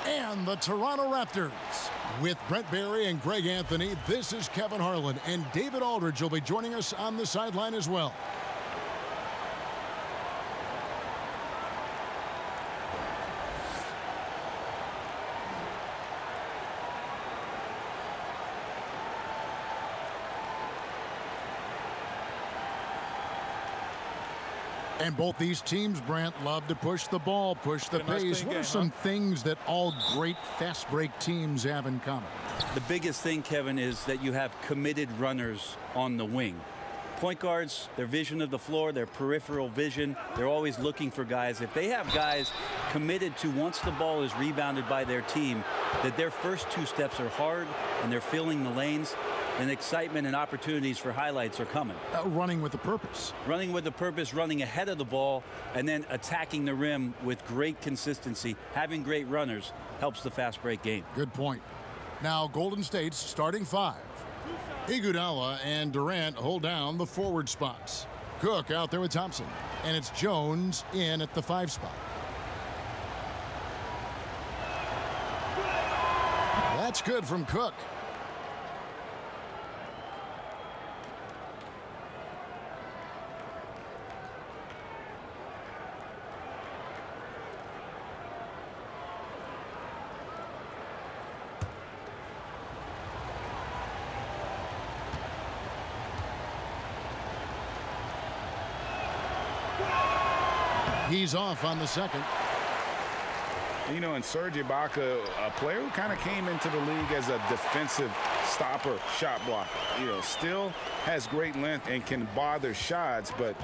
and the Toronto Raptors. With Brent Barry and Greg Anthony, this is Kevin Harlan, and David Aldridge will be joining us on the sideline as well. And both these teams, Brent, love to push the ball, push the pace. What are some things that all great fast break teams have in common? The biggest thing, Kevin, is that you have committed runners on the wing. Point guards, their vision of the floor, their peripheral vision, they're always looking for guys. If they have guys committed to, once the ball is rebounded by their team, that their first two steps are hard and they're filling the lanes, and excitement and opportunities for highlights are coming. Running with a purpose. Running with a purpose, running ahead of the ball, and then attacking the rim with great consistency. Having great runners helps the fast break game. Good point. Now, Golden State's starting five. Iguodala and Durant hold down the forward spots. Cook out there with Thompson. And it's Jones in at the 5 spot. That's good from Cook. He's off on the second. You know, and Serge Ibaka, a player who kind of came into the league as a defensive stopper, shot blocker. You know, still has great length and can bother shots, but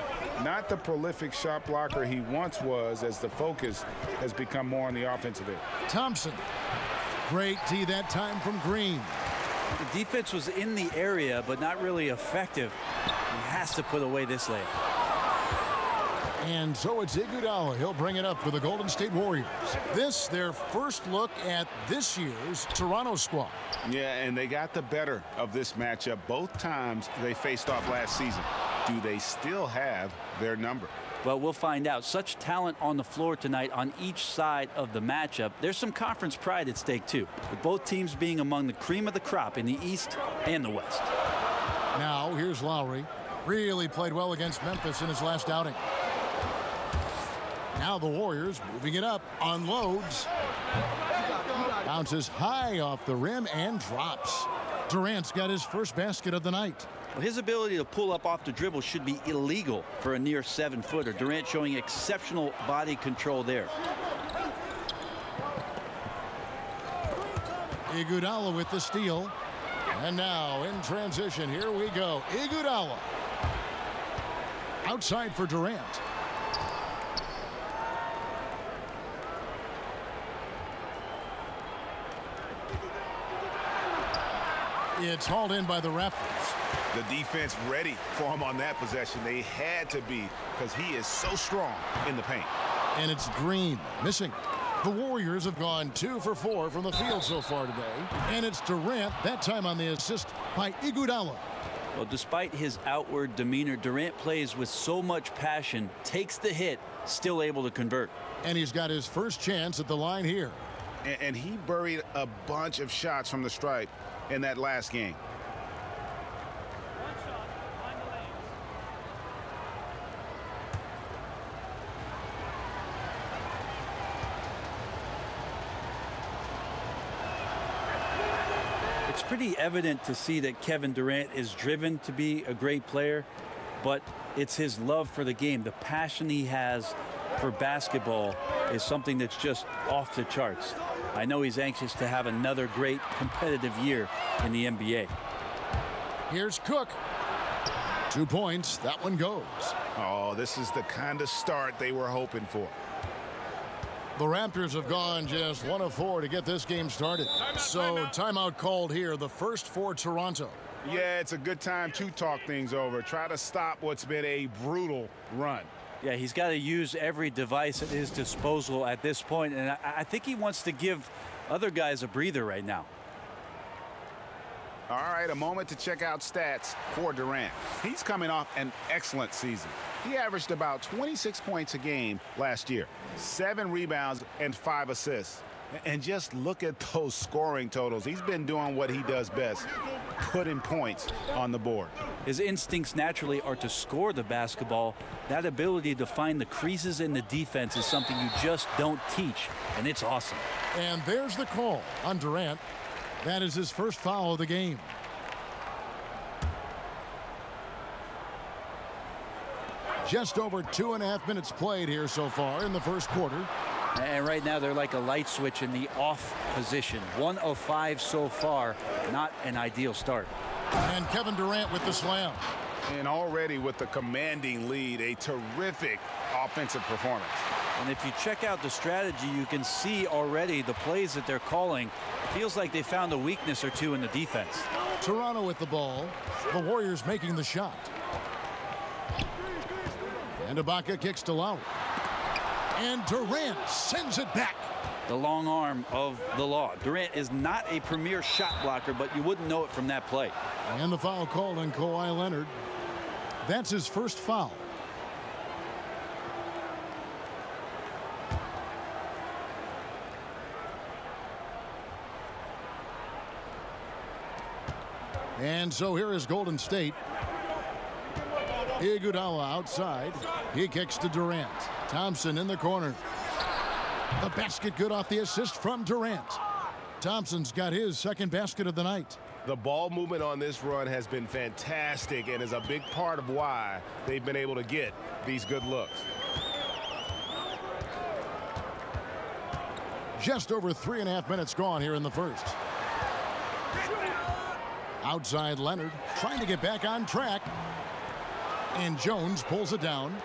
not the prolific shot blocker he once was, as the focus has become more on the offensive end. Thompson. Great D that time from Green. The defense was in the area, but not really effective. He has to put away this layup. And so it's Iguodala. He'll bring it up for the Golden State Warriors. This, their first look at this year's Toronto squad. Yeah, and they got the better of this matchup both times they faced off last season. Do they still have their number? Well, we'll find out. Such talent on the floor tonight on each side of the matchup. There's some conference pride at stake, too, with both teams being among the cream of the crop in the East and the West. Now, here's Lowry. Really played well against Memphis in his last outing. Now the Warriors moving it up, unloads. Bounces high off the rim and drops. Durant's got his first basket of the night. Well, his ability to pull up off the dribble should be illegal for a near 7-footer. Durant showing exceptional body control there. Iguodala with the steal. And now in transition, here we go. Iguodala. Outside for Durant. It's hauled in by the Raptors. The defense ready for him on that possession. They had to be, because he is so strong in the paint. And it's Green missing. The Warriors have gone 2 for 4 from the field so far today. And it's Durant, that time on the assist by Iguodala. Well, despite his outward demeanor, Durant plays with so much passion, takes the hit, still able to convert. And he's got his first chance at the line here. And he buried a bunch of shots from the stripe in that last game. It's pretty evident to see that Kevin Durant is driven to be a great player, but it's his love for the game. The passion he has for basketball is something that's just off the charts. I know he's anxious to have another great competitive year in the NBA. Here's Cook. 2 points. That one goes. Oh, this is the kind of start they were hoping for. The Raptors have gone just 1 of 4 to get this game started. Timeout called here, the first for Toronto. Yeah, it's a good time to talk things over. Try to stop what's been a brutal run. Yeah, he's got to use every device at his disposal at this point, and I think he wants to give other guys a breather right now. All right, a moment to check out stats for Durant. He's coming off an excellent season. He averaged about 26 points a game last year, 7 rebounds and 5 assists. And just look at those scoring totals. He's been doing what he does best, putting points on the board. His instincts naturally are to score the basketball. That ability to find the creases in the defense is something you just don't teach, and it's awesome. And there's the call on Durant. That is his first foul of the game. Just over 2.5 minutes played here so far in the first quarter. And right now they're like a light switch in the off position. 1 of 5 so far. Not an ideal start. And Kevin Durant with the slam. And already with the commanding lead, a terrific offensive performance. And if you check out the strategy, you can see already the plays that they're calling. It feels like they found a weakness or two in the defense. Toronto with the ball. The Warriors making the shot. And Ibaka kicks to Lowry. And Durant sends it back. The long arm of the law. Durant is not a premier shot blocker, but you wouldn't know it from that play. And the foul called on Kawhi Leonard. That's his first foul. And so here is Golden State. Iguodala outside. He kicks to Durant. Thompson in the corner. The basket good off the assist from Durant. Thompson's got his second basket of the night. The ball movement on this run has been fantastic and is a big part of why they've been able to get these good looks. Just over 3.5 minutes gone here in the first. Outside Leonard trying to get back on track. And Jones pulls it down.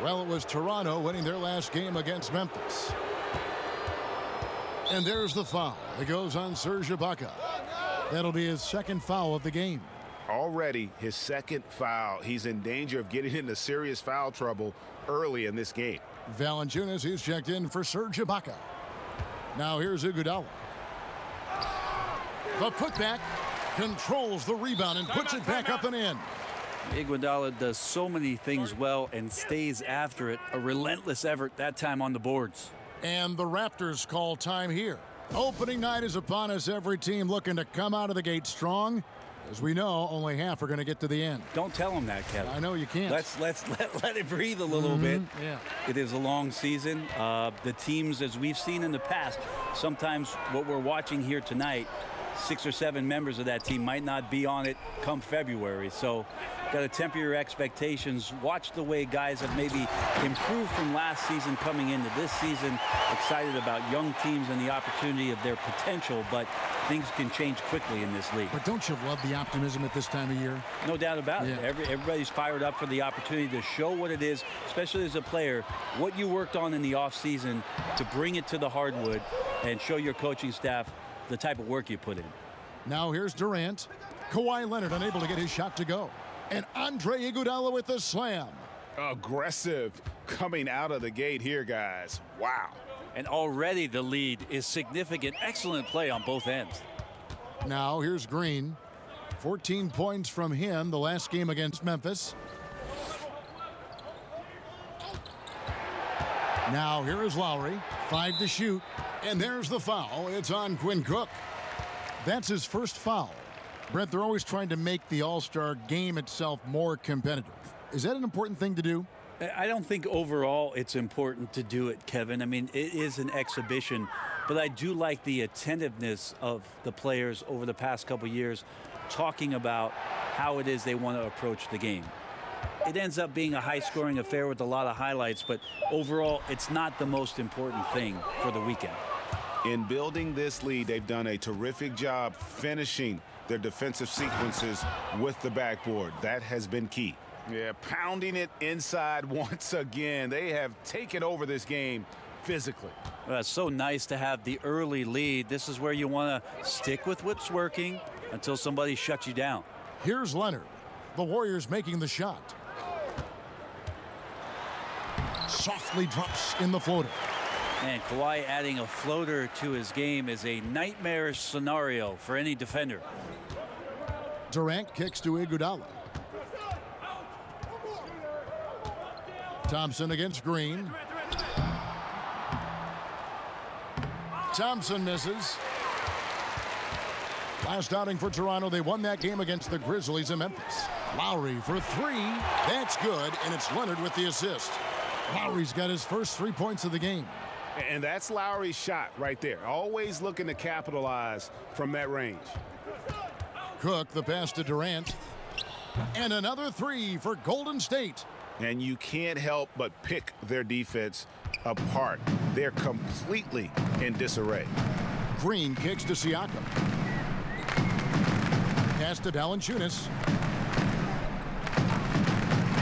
Well, it was Toronto winning their last game against Memphis. And there's the foul. It goes on Serge Ibaka. That'll be his second foul of the game. Already his second foul. He's in danger of getting into serious foul trouble early in this game. Valanciunas, he's checked in for Serge Ibaka. Now here's Iguodala. The putback controls the rebound and puts it back up and in. Iguodala does so many things well and stays after it. A relentless effort, that time on the boards. And the Raptors call time here. Opening night is upon us. Every team looking to come out of the gate strong. As we know, only half are going to get to the end. Don't tell them that, Kevin. I know you can't. Let it breathe a little bit. Yeah. It is a long season. The teams, as we've seen in the past, sometimes what we're watching here tonight, 6 or 7 members of that team might not be on it come February. So got to temper your expectations. Watch the way guys have maybe improved from last season coming into this season. Excited about young teams and the opportunity of their potential, but things can change quickly in this league. But don't you love the optimism at this time of year? No doubt about it. Yeah. Everybody's fired up for the opportunity to show what it is, especially as a player, what you worked on in the offseason to bring it to the hardwood and show your coaching staff the type of work you put in. Now here's Durant. Kawhi Leonard unable to get his shot to go. And Andre Iguodala with the slam. Aggressive coming out of the gate here, guys. Wow. And already the lead is significant. Excellent play on both ends. Now here's Green. 14 points from him the last game against Memphis. Now here is Lowry. 5 to shoot. And there's the foul. It's on Quinn Cook. That's his first foul. Brent, they're always trying to make the All-Star game itself more competitive. Is that an important thing to do? I don't think overall it's important to do it, Kevin. I mean, it is an exhibition, but I do like the attentiveness of the players over the past couple years talking about how it is they want to approach the game. It ends up being a high-scoring affair with a lot of highlights, but overall, it's not the most important thing for the weekend. In building this lead, they've done a terrific job finishing their defensive sequences with the backboard. That has been key. Yeah, pounding it inside once again. They have taken over this game physically. Well, it's so nice to have the early lead. This is where you want to stick with what's working until somebody shuts you down. Here's Leonard. The Warriors making the shot. Softly drops in the floater. And Kawhi adding a floater to his game is a nightmarish scenario for any defender. Durant kicks to Iguodala. Thompson against Green. Thompson misses. Last outing for Toronto, they won that game against the Grizzlies in Memphis. Lowry for three. That's good, and it's Leonard with the assist. Lowry's got his first 3 points of the game. And that's Lowry's shot right there. Always looking to capitalize from that range. Cook, the pass to Durant. And another three for Golden State. And you can't help but pick their defense apart. They're completely in disarray. Green kicks to Siakam. Pass to Valanciunas.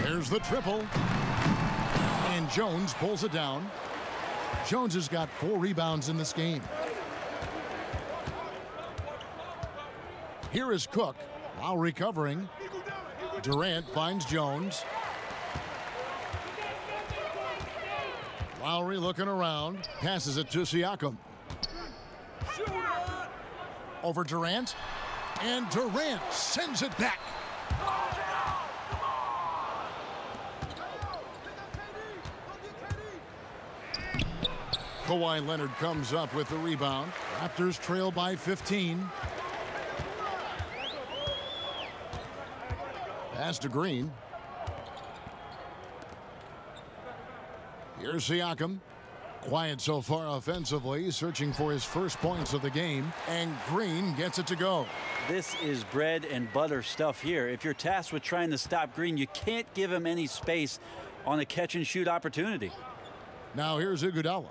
There's the triple. And Jones pulls it down. Jones has got 4 rebounds in this game. Here is Cook. Lowry covering. Durant finds Jones. Lowry looking around. Passes it to Siakam. Over Durant. And Durant sends it back. Kawhi Leonard comes up with the rebound. Raptors trail by 15. Pass to Green. Here's Siakam. Quiet so far offensively, searching for his first points of the game. And Green gets it to go. This is bread and butter stuff here. If you're tasked with trying to stop Green, you can't give him any space on a catch-and-shoot opportunity. Now here's Iguodala.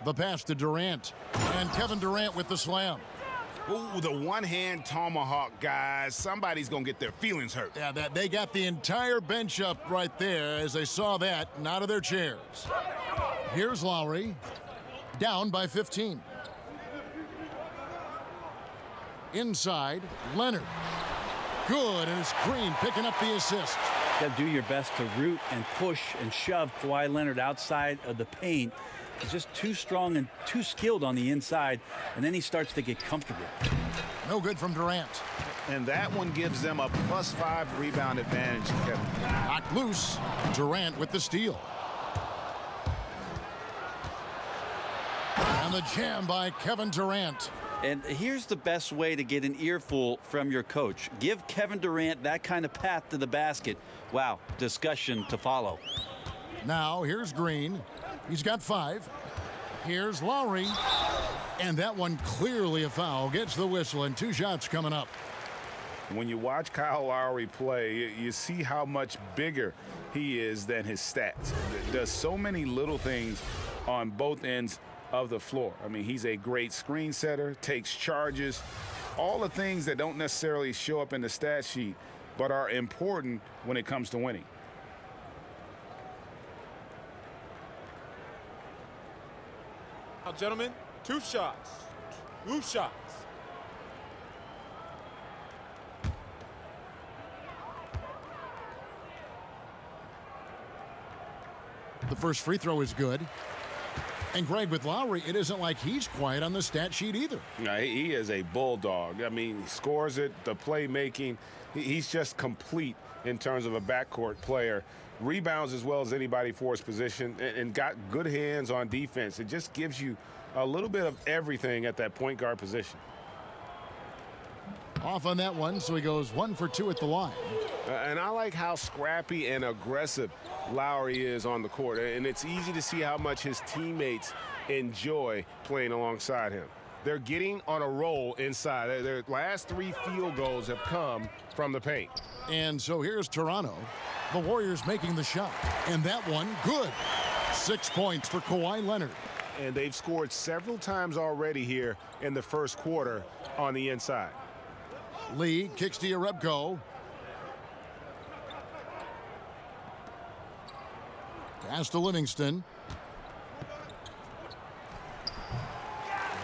The pass to Durant. And Kevin Durant with the slam. Ooh, the one-hand tomahawk, guys. Somebody's going to get their feelings hurt. Yeah, they got the entire bench up right there as they saw that and out of their chairs. Here's Lowry. Down by 15. Inside, Leonard. Good, and it's Green picking up the assist. You got to do your best to root and push and shove Kawhi Leonard outside of the paint. He's just too strong and too skilled on the inside, and then he starts to get comfortable. No good from Durant. And that one gives them a +5 rebound advantage, Kevin. Knocked loose. Durant with the steal. And the jam by Kevin Durant. And here's the best way to get an earful from your coach. Give Kevin Durant that kind of path to the basket. Wow, discussion to follow. Now here's Green. He's got 5. Here's Lowry. And that one clearly a foul. Gets the whistle, and 2 shots coming up. When you watch Kyle Lowry play, you see how much bigger he is than his stats. Does so many little things on both ends of the floor. I mean, he's a great screen setter, takes charges, all the things that don't necessarily show up in the stat sheet, but are important when it comes to winning. Now, gentlemen, 2 shots. 2 shots. The first free throw is good. And Greg, with Lowry, it isn't like he's quiet on the stat sheet either. Yeah, he is a bulldog. I mean, he scores it, the playmaking. He's just complete in terms of a backcourt player. Rebounds as well as anybody for his position, and got good hands on defense. It just gives you a little bit of everything at that point guard position. Off on that one, so he goes 1 for 2 at the line. And I like how scrappy and aggressive Lowry is on the court. And it's easy to see how much his teammates enjoy playing alongside him. They're getting on a roll inside. Their last 3 field goals have come from the paint. And so here's Toronto. The Warriors making the shot. And that one, good. 6 points for Kawhi Leonard. And they've scored several times already here in the first quarter on the inside. Lee kicks to Yarebko. Pass to Livingston.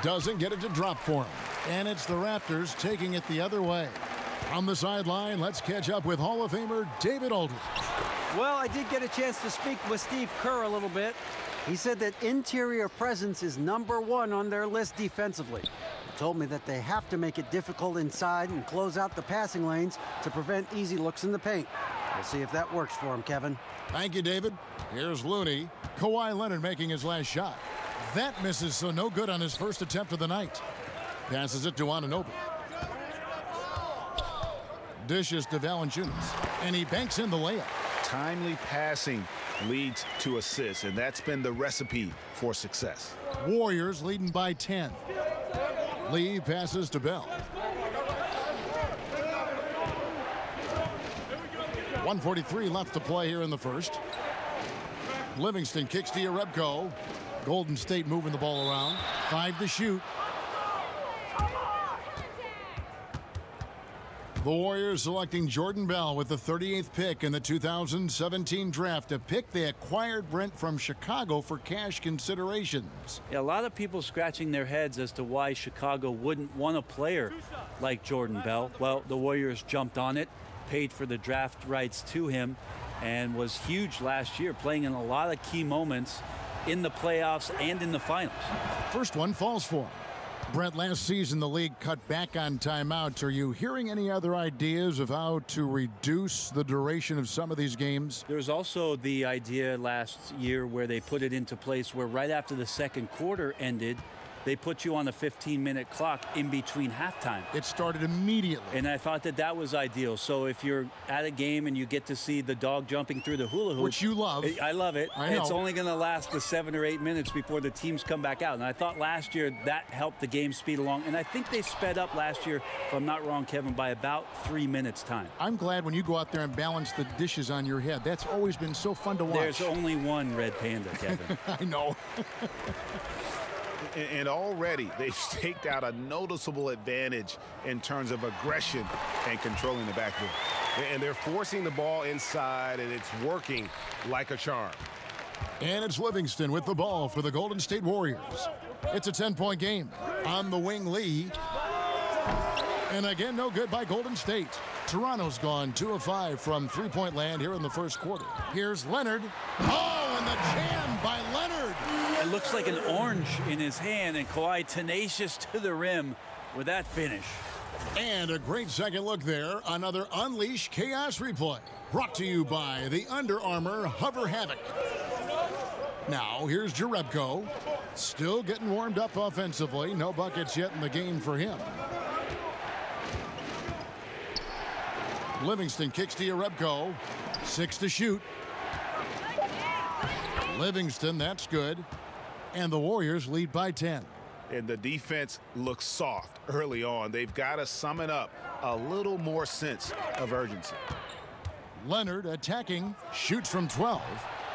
Doesn't get it to drop for him. And it's the Raptors taking it the other way. On the sideline, let's catch up with Hall of Famer David Aldridge. Well, I did get a chance to speak with Steve Kerr a little bit. He said that interior presence is #1 on their list defensively. He told me that they have to make it difficult inside and close out the passing lanes to prevent easy looks in the paint. We'll see if that works for him, Kevin. Thank you, David. Here's Looney. Kawhi Leonard making his last shot. That misses, so no good on his first attempt of the night. Passes it to Anunoby. Dishes to Valanciunas, and he banks in the layup. Timely passing leads to assists, and that's been the recipe for success. Warriors leading by 10. Lee passes to Bell. 1:43 left to play here in the first. Livingston kicks to Jerebko. Golden State moving the ball around. 5 to shoot. The Warriors selecting Jordan Bell with the 38th pick in the 2017 draft, a pick they acquired, Brent, from Chicago for cash considerations. Yeah, a lot of people scratching their heads as to why Chicago wouldn't want a player like Jordan Bell. Well, the Warriors jumped on it, paid for the draft rights to him, and was huge last year, playing in a lot of key moments in the playoffs and in the finals. First one falls for him. Brent, last season the league cut back on timeouts. Are you hearing any other ideas of how to reduce the duration of some of these games? There was also the idea last year where they put it into place where right after the second quarter ended, they put you on a 15-minute clock in between halftime. It started immediately. And I thought that that was ideal. So if you're at a game and you get to see the dog jumping through the hula hoop. Which you love. I love it. I know. It's only going to last the 7 or 8 minutes before the teams come back out. And I thought last year that helped the game speed along. And I think they sped up last year, if I'm not wrong, Kevin, by about 3 minutes time. I'm glad when you go out there and balance the dishes on your head. That's always been so fun to watch. There's only one red panda, Kevin. I know. And already they've staked out a noticeable advantage in terms of aggression and controlling the backboard. And they're forcing the ball inside, and it's working like a charm. And it's Livingston with the ball for the Golden State Warriors. It's a 10-point game. On the wing, Lee. And again, no good by Golden State. Toronto's gone 2 of 5 from three-point land here in the first quarter. Here's Leonard. Oh, and the jam by Leonard. It looks like an orange in his hand, and Kawhi tenacious to the rim with that finish. And a great second look there. Another Unleash Chaos replay. Brought to you by the Under Armour Hover Havoc. Now, here's Jerebko. Still getting warmed up offensively. No buckets yet in the game for him. Livingston kicks to Jerebko. 6 to shoot. Livingston, that's good. And the Warriors lead by 10. And the defense looks soft early on. They've got to sum it up. A little more sense of urgency. Leonard attacking. Shoots from 12.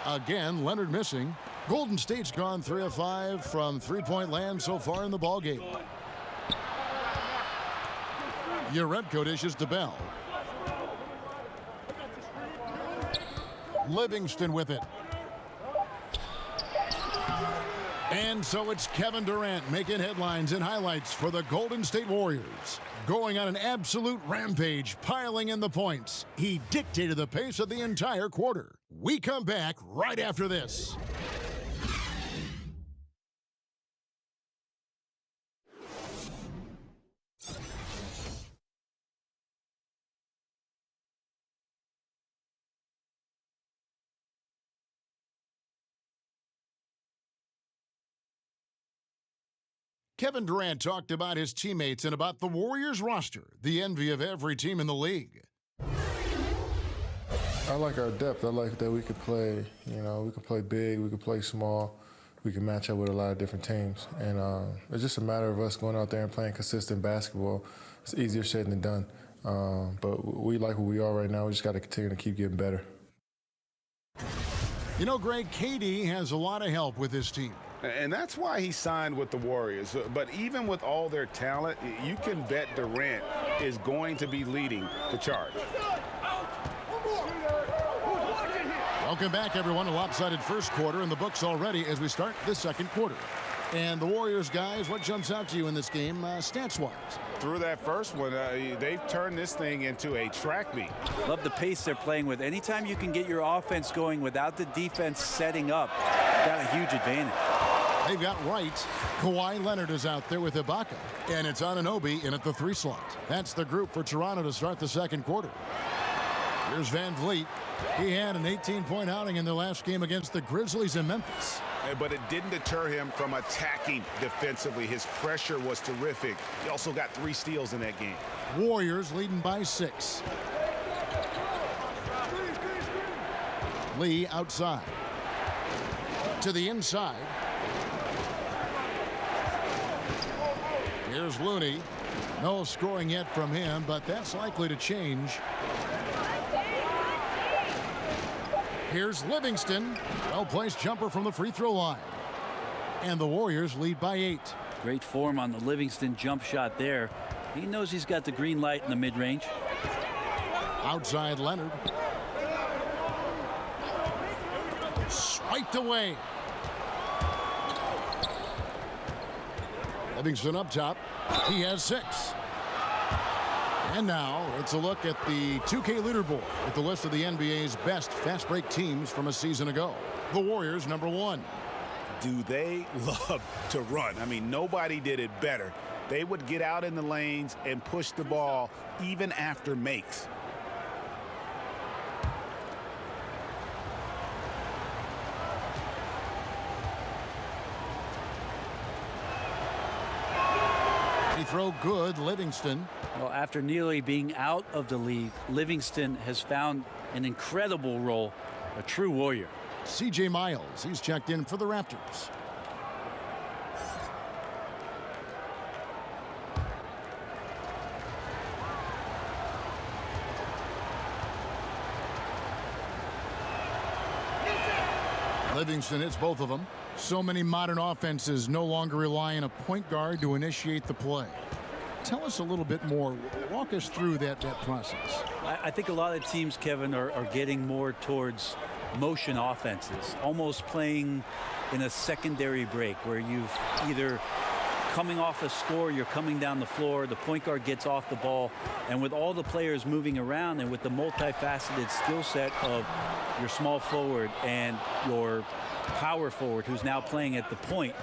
Again, Leonard missing. Golden State's gone 3 of 5 from three-point land so far in the ballgame. Jerebko dishes to Bell. Livingston with it. And so it's Kevin Durant making headlines and highlights for the Golden State Warriors. Going on an absolute rampage, piling in the points. He dictated the pace of the entire quarter. We come back right after this. Kevin Durant talked about his teammates and about the Warriors roster, the envy of every team in the league. I like our depth. I like that we could play, we can play big, we can play small, we can match up with a lot of different teams. And it's just a matter of us going out there and playing consistent basketball. It's easier said than done. But we like who we are right now. We just got to continue to keep getting better. You know, Greg, KD has a lot of help with his team. And that's why he signed with the Warriors. But even with all their talent, you can bet Durant is going to be leading the charge. Welcome back, everyone. A lopsided first quarter in the books already as we start the second quarter. And the Warriors, guys, what jumps out to you in this game stats-wise? Through that first one, they've turned this thing into a track meet. Love the pace they're playing with. Anytime you can get your offense going without the defense setting up, got a huge advantage. They've got Wright. Kawhi Leonard is out there with Ibaka. And it's Anunoby in at the 3 slot. That's the group for Toronto to start the second quarter. Here's Van Vliet. He had an 18-point outing in their last game against the Grizzlies in Memphis. but it didn't deter him from attacking defensively. His pressure was terrific. He also got 3 steals in that game. Warriors leading by 6. Lee outside. To the inside. Here's Looney. No scoring yet from him, but that's likely to change. Here's Livingston. Well-placed jumper from the free throw line. And the Warriors lead by 8. Great form on the Livingston jump shot there. He knows he's got the green light in the mid-range. Outside Leonard. Swiped away. Livingston up top. He has 6. And now it's a look at the 2K leaderboard with the list of the NBA's best fast break teams from a season ago. The Warriors, number 1. Do they love to run? I mean, nobody did it better. They would get out in the lanes and push the ball even after makes. They throw good, Livingston. Well, after nearly being out of the league, Livingston has found an incredible role, a true warrior. C.J. Miles, he's checked in for the Raptors. Livingston hits both of them. So many modern offenses no longer rely on a point guard to initiate the play. Tell us a little bit more. Walk us through that process. I think a lot of teams, Kevin, are getting more towards motion offenses, almost playing in a secondary break where you've either coming off a score, you're coming down the floor, the point guard gets off the ball, and with all the players moving around and with the multifaceted skill set of your small forward and your power forward who's now playing at the point,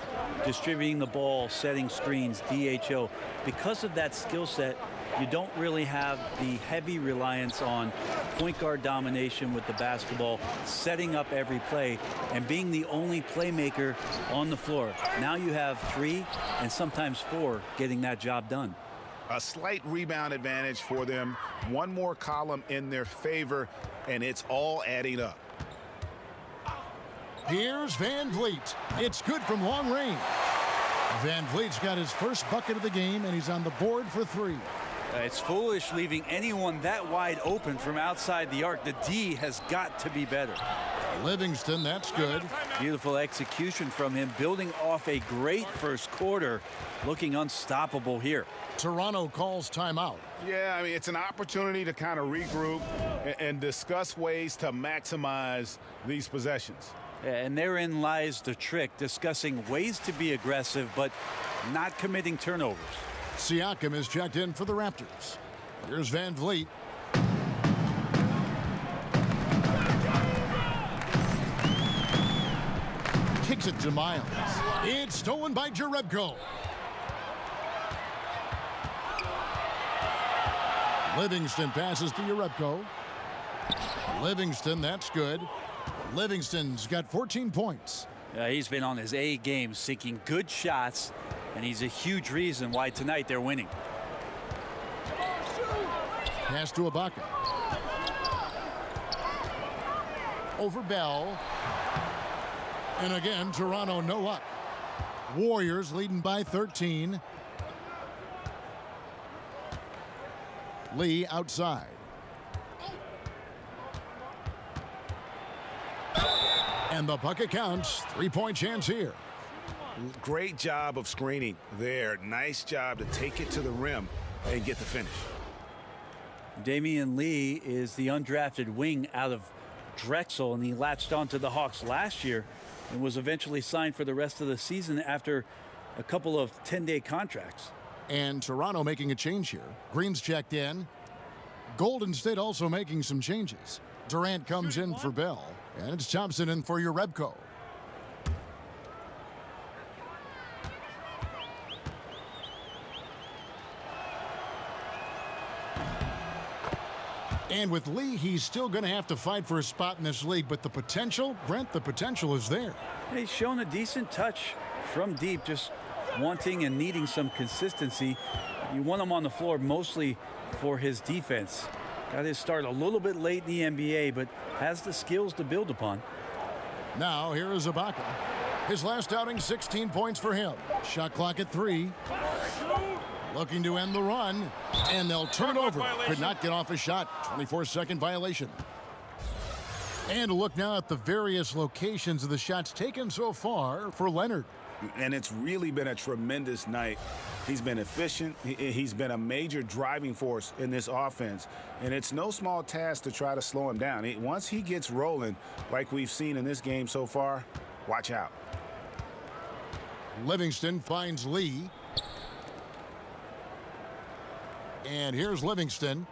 distributing the ball, setting screens, DHO. Because of that skill set, you don't really have the heavy reliance on point guard domination with the basketball, setting up every play, and being the only playmaker on the floor. Now you have 3 and sometimes 4 getting that job done. A slight rebound advantage for them. One more column in their favor, and it's all adding up. Here's Van Vliet. It's good from long range. Van Vliet's got his first bucket of the game, and he's on the board for 3. It's foolish leaving anyone that wide open from outside the arc. The D has got to be better. Livingston, that's good. Beautiful execution from him, building off a great first quarter, looking unstoppable here. Toronto calls timeout. Yeah, I mean, it's an opportunity to kind of regroup and discuss ways to maximize these possessions. And therein lies the trick, discussing ways to be aggressive, but not committing turnovers. Siakam is checked in for the Raptors. Here's Van Vliet. Kicks it to Miles. It's stolen by Jerebko. Livingston passes to Jerebko. Livingston, that's good. Livingston's got 14 points. He's been on his A game, seeking good shots, and he's a huge reason why tonight they're winning. Pass to Ibaka. Over Bell. And again, Toronto no luck. Warriors leading by 13. Lee outside. And the bucket counts. 3-point chance here. Great job of screening there. Nice job to take it to the rim and get the finish. Damian Lee is the undrafted wing out of Drexel, and he latched onto the Hawks last year and was eventually signed for the rest of the season after a couple of 10-day contracts. And Toronto making a change here. Green's checked in. Golden State also making some changes. Durant comes in for Bell, and it's Thompson in for Jerebko. And with Lee, he's still going to have to fight for a spot in this league. But the potential, Brent, the potential is there. He's shown a decent touch from deep, just wanting and needing some consistency. You want him on the floor mostly for his defense. Got his start a little bit late in the NBA, but has the skills to build upon. Now here is Ibaka. His last outing, 16 points for him. Shot clock at 3. Looking to end the run, and they'll turn it over. Could not get off a shot. 24-second violation. And a look now at the various locations of the shots taken so far for Leonard. And it's really been a tremendous night. He's been efficient. He's been a major driving force in this offense. And it's no small task to try to slow him down. Once he gets rolling, like we've seen in this game so far, watch out. Livingston finds Lee. And here's Livingston.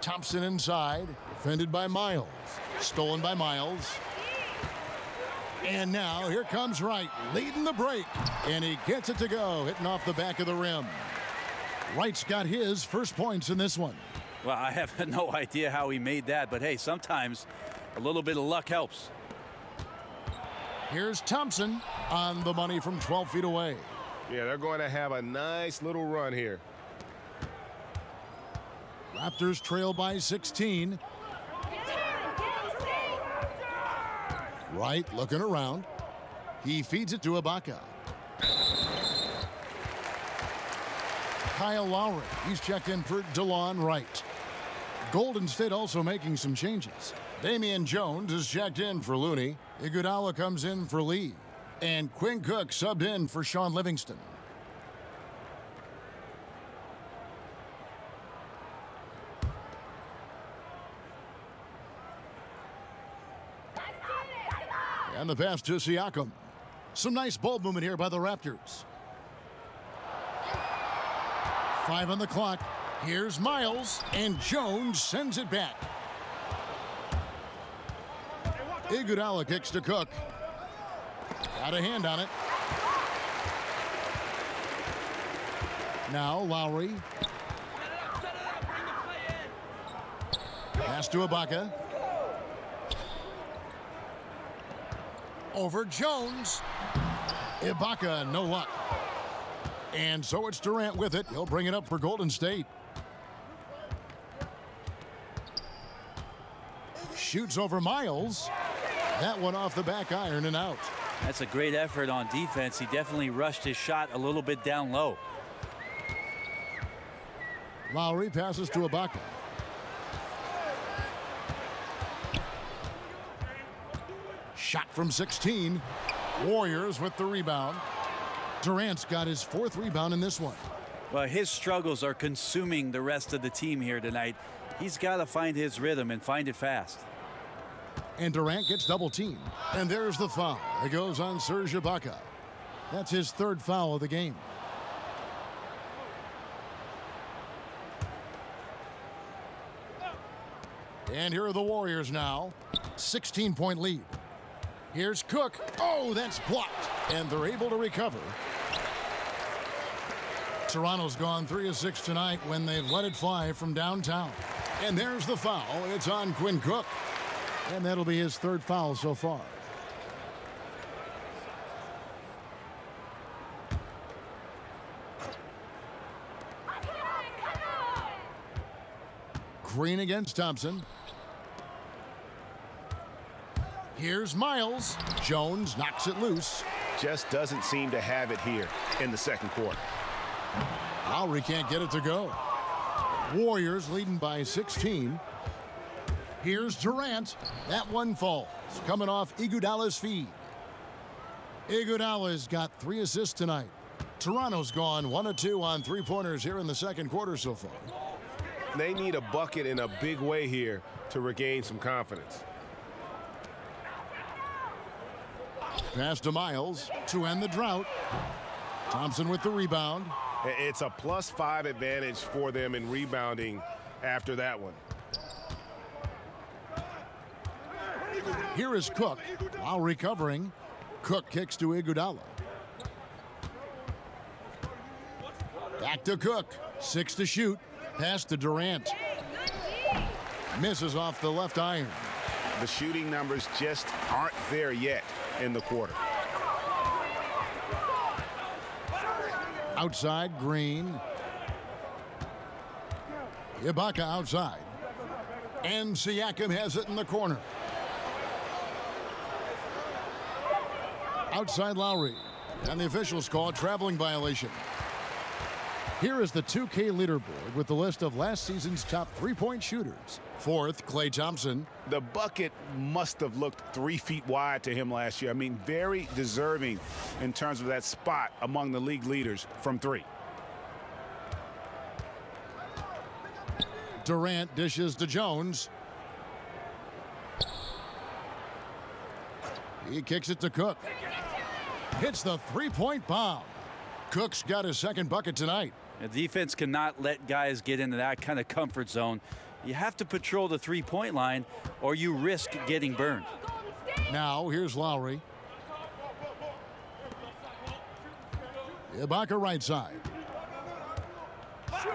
Thompson inside, defended by Miles. Stolen by Miles. And now here comes Wright, leading the break. And he gets it to go, hitting off the back of the rim. Wright's got his first points in this one. Well, I have no idea how he made that, but hey, sometimes a little bit of luck helps. Here's Thompson on the money from 12 feet away. Yeah, they're going to have a nice little run here. Raptors trail by 16. Wright looking around. He feeds it to Ibaka. Kyle Lowry, he's checked in for DeLon Wright. Golden State also making some changes. Damian Jones is checked in for Looney. Iguodala comes in for Lee. And Quinn Cook subbed in for Sean Livingston. And the pass to Siakam. Some nice ball movement here by the Raptors. 5 on the clock. Here's Miles, and Jones sends it back. Iguodala kicks to Cook. Got a hand on it. Now Lowry. Pass to Ibaka. Over Jones. Ibaka, no luck. And so it's Durant with it. He'll bring it up for Golden State. Shoots over Miles. That one off the back iron and out. That's a great effort on defense. He definitely rushed his shot a little bit down low. Lowry passes to Ibaka. Shot from 16. Warriors with the rebound. Durant's got his 4th rebound in this one. Well, his struggles are consuming the rest of the team here tonight. He's got to find his rhythm and find it fast. And Durant gets double teamed. And there's the foul. It goes on Serge Ibaka. That's his 3rd foul of the game. And here are the Warriors now. 16-point lead. Here's Cook. Oh, that's blocked. And they're able to recover. Toronto's gone 3 of 6 tonight when they've let it fly from downtown. And there's the foul. It's on Quinn Cook. And that'll be his 3rd foul so far. Green against Thompson. Here's Miles. Jones knocks it loose. Just doesn't seem to have it here in the second quarter. Lowry can't get it to go. Warriors leading by 16. Here's Durant. That one falls. Coming off Iguodala's feed. Iguodala's got 3 assists tonight. Toronto's gone 1 of 2 on 3-pointers here in the second quarter so far. They need a bucket in a big way here to regain some confidence. Pass to Miles to end the drought. Thompson with the rebound. It's a +5 advantage for them in rebounding after that one. Here is Cook while recovering. Cook kicks to Iguodala. Back to Cook. 6 to shoot. Pass to Durant. Misses off the left iron. The shooting numbers just aren't there yet in the quarter. Outside, Green. Ibaka outside. And Siakam has it in the corner. Outside Lowry. And the officials call a traveling violation. Here is the 2K leaderboard with the list of last season's top three-point shooters. Fourth, Klay Thompson. The bucket must have looked 3 feet wide to him last year. I mean, very deserving in terms of that spot among the league leaders from 3. Durant dishes to Jones. He kicks it to Cook. Hits the three-point bomb. Cook's got his second bucket tonight. The defense cannot let guys get into that kind of comfort zone. You have to patrol the three-point line or you risk getting burned. Now here's Lowry. Ibaka right side.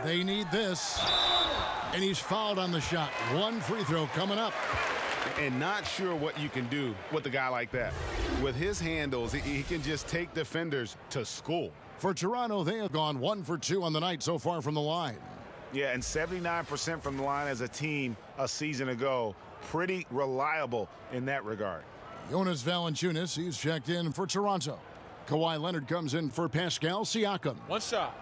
They need this. And he's fouled on the shot. One free throw coming up. And not sure what you can do with a guy like that. With his handles, he can just take defenders to school. For Toronto, they have gone 1 for 2 on the night so far from the line. Yeah, and 79% from the line as a team a season ago. Pretty reliable in that regard. Jonas Valanciunas, he's checked in for Toronto. Kawhi Leonard comes in for Pascal Siakam. One shot.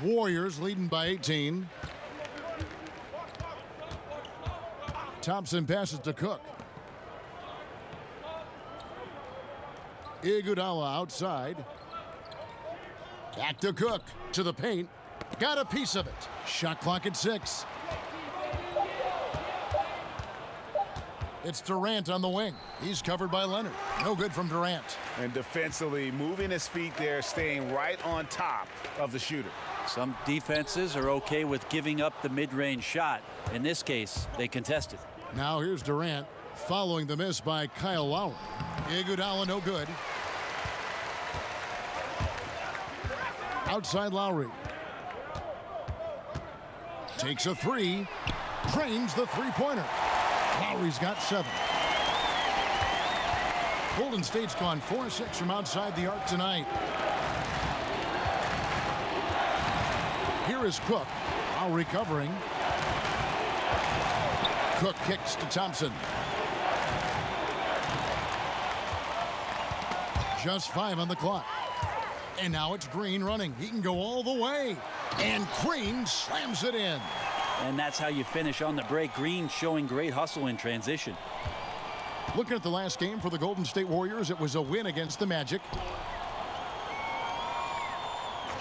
Warriors leading by 18. Thompson passes to Cook. Iguodala outside. Back to Cook. To the paint. Got a piece of it. Shot clock at 6. It's Durant on the wing. He's covered by Leonard. No good from Durant. And defensively, moving his feet there, staying right on top of the shooter. Some defenses are okay with giving up the mid-range shot. In this case, they contested. Now here's Durant following the miss by Kyle Lowry. Iguodala no good. Outside Lowry. Takes a 3. Drains the three-pointer. Lowry's got 7. Golden State's gone 4-6 from outside the arc tonight. Here is Cook. Lowry covering. Cook kicks to Thompson. Just 5 on the clock. And now it's Green running. He can go all the way. And Green slams it in. And that's how you finish on the break. Green showing great hustle in transition. Looking at the last game for the Golden State Warriors, it was a win against the Magic.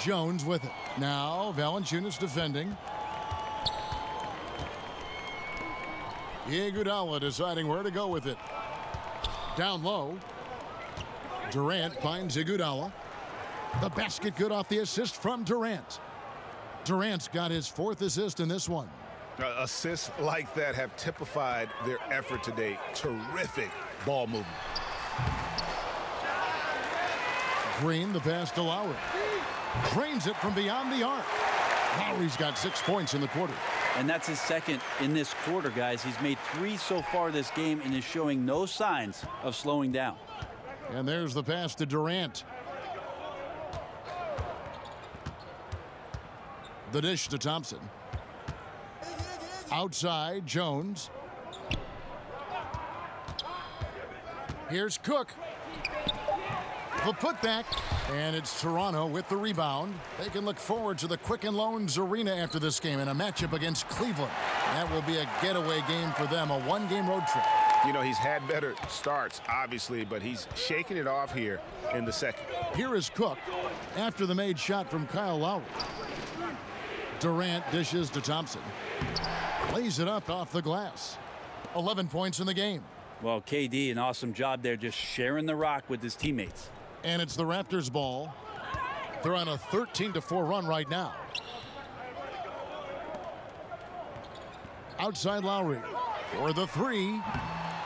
Jones with it. Now Valanciunas defending. Iguodala deciding where to go with it. Down low. Durant finds Iguodala. The basket good off the assist from Durant. Durant's got his 4th assist in this one. Assists like that have typified their effort today. Terrific ball movement. Green, the pass to Lowry. Drains it from beyond the arc. Lowry's got 6 points in the quarter. And that's his second in this quarter, guys. He's made 3 so far this game and is showing no signs of slowing down. And there's the pass to Durant. The dish to Thompson. Outside, Jones. Here's Cook. The putback. And it's Toronto with the rebound. They can look forward to the Quicken Loans Arena after this game in a matchup against Cleveland. That will be a getaway game for them, a 1-game road trip. You know, he's had better starts, obviously, but he's shaking it off here in the second. Here is Cook after the made shot from Kyle Lowry. Durant dishes to Thompson. Lays it up off the glass. 11 points in the game. Well, KD, an awesome job there just sharing the rock with his teammates. And it's the Raptors ball. They're on a 13-4 run right now. Outside Lowry for the three.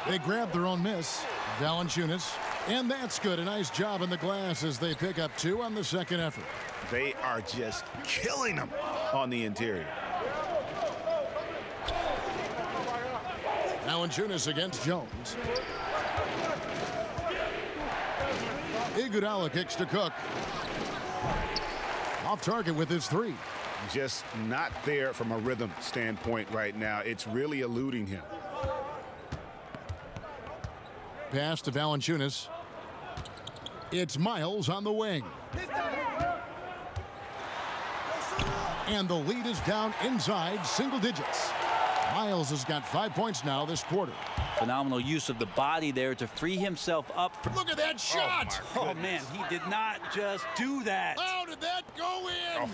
They grab their own miss. Valanciunas. And that's good. A nice job in the glass as they pick up 2 on the second effort. They are just killing them on the interior. Valanciunas against Jones. Iguodala kicks to Cook. Off target with his 3. Just not there from a rhythm standpoint right now. It's really eluding him. Pass to Valanciunas. It's Miles on the wing. And the lead is down inside single digits. Miles has got 5 points now this quarter. Phenomenal use of the body there to free himself up. Look at that shot! Oh man, he did not just do that. How did that go in?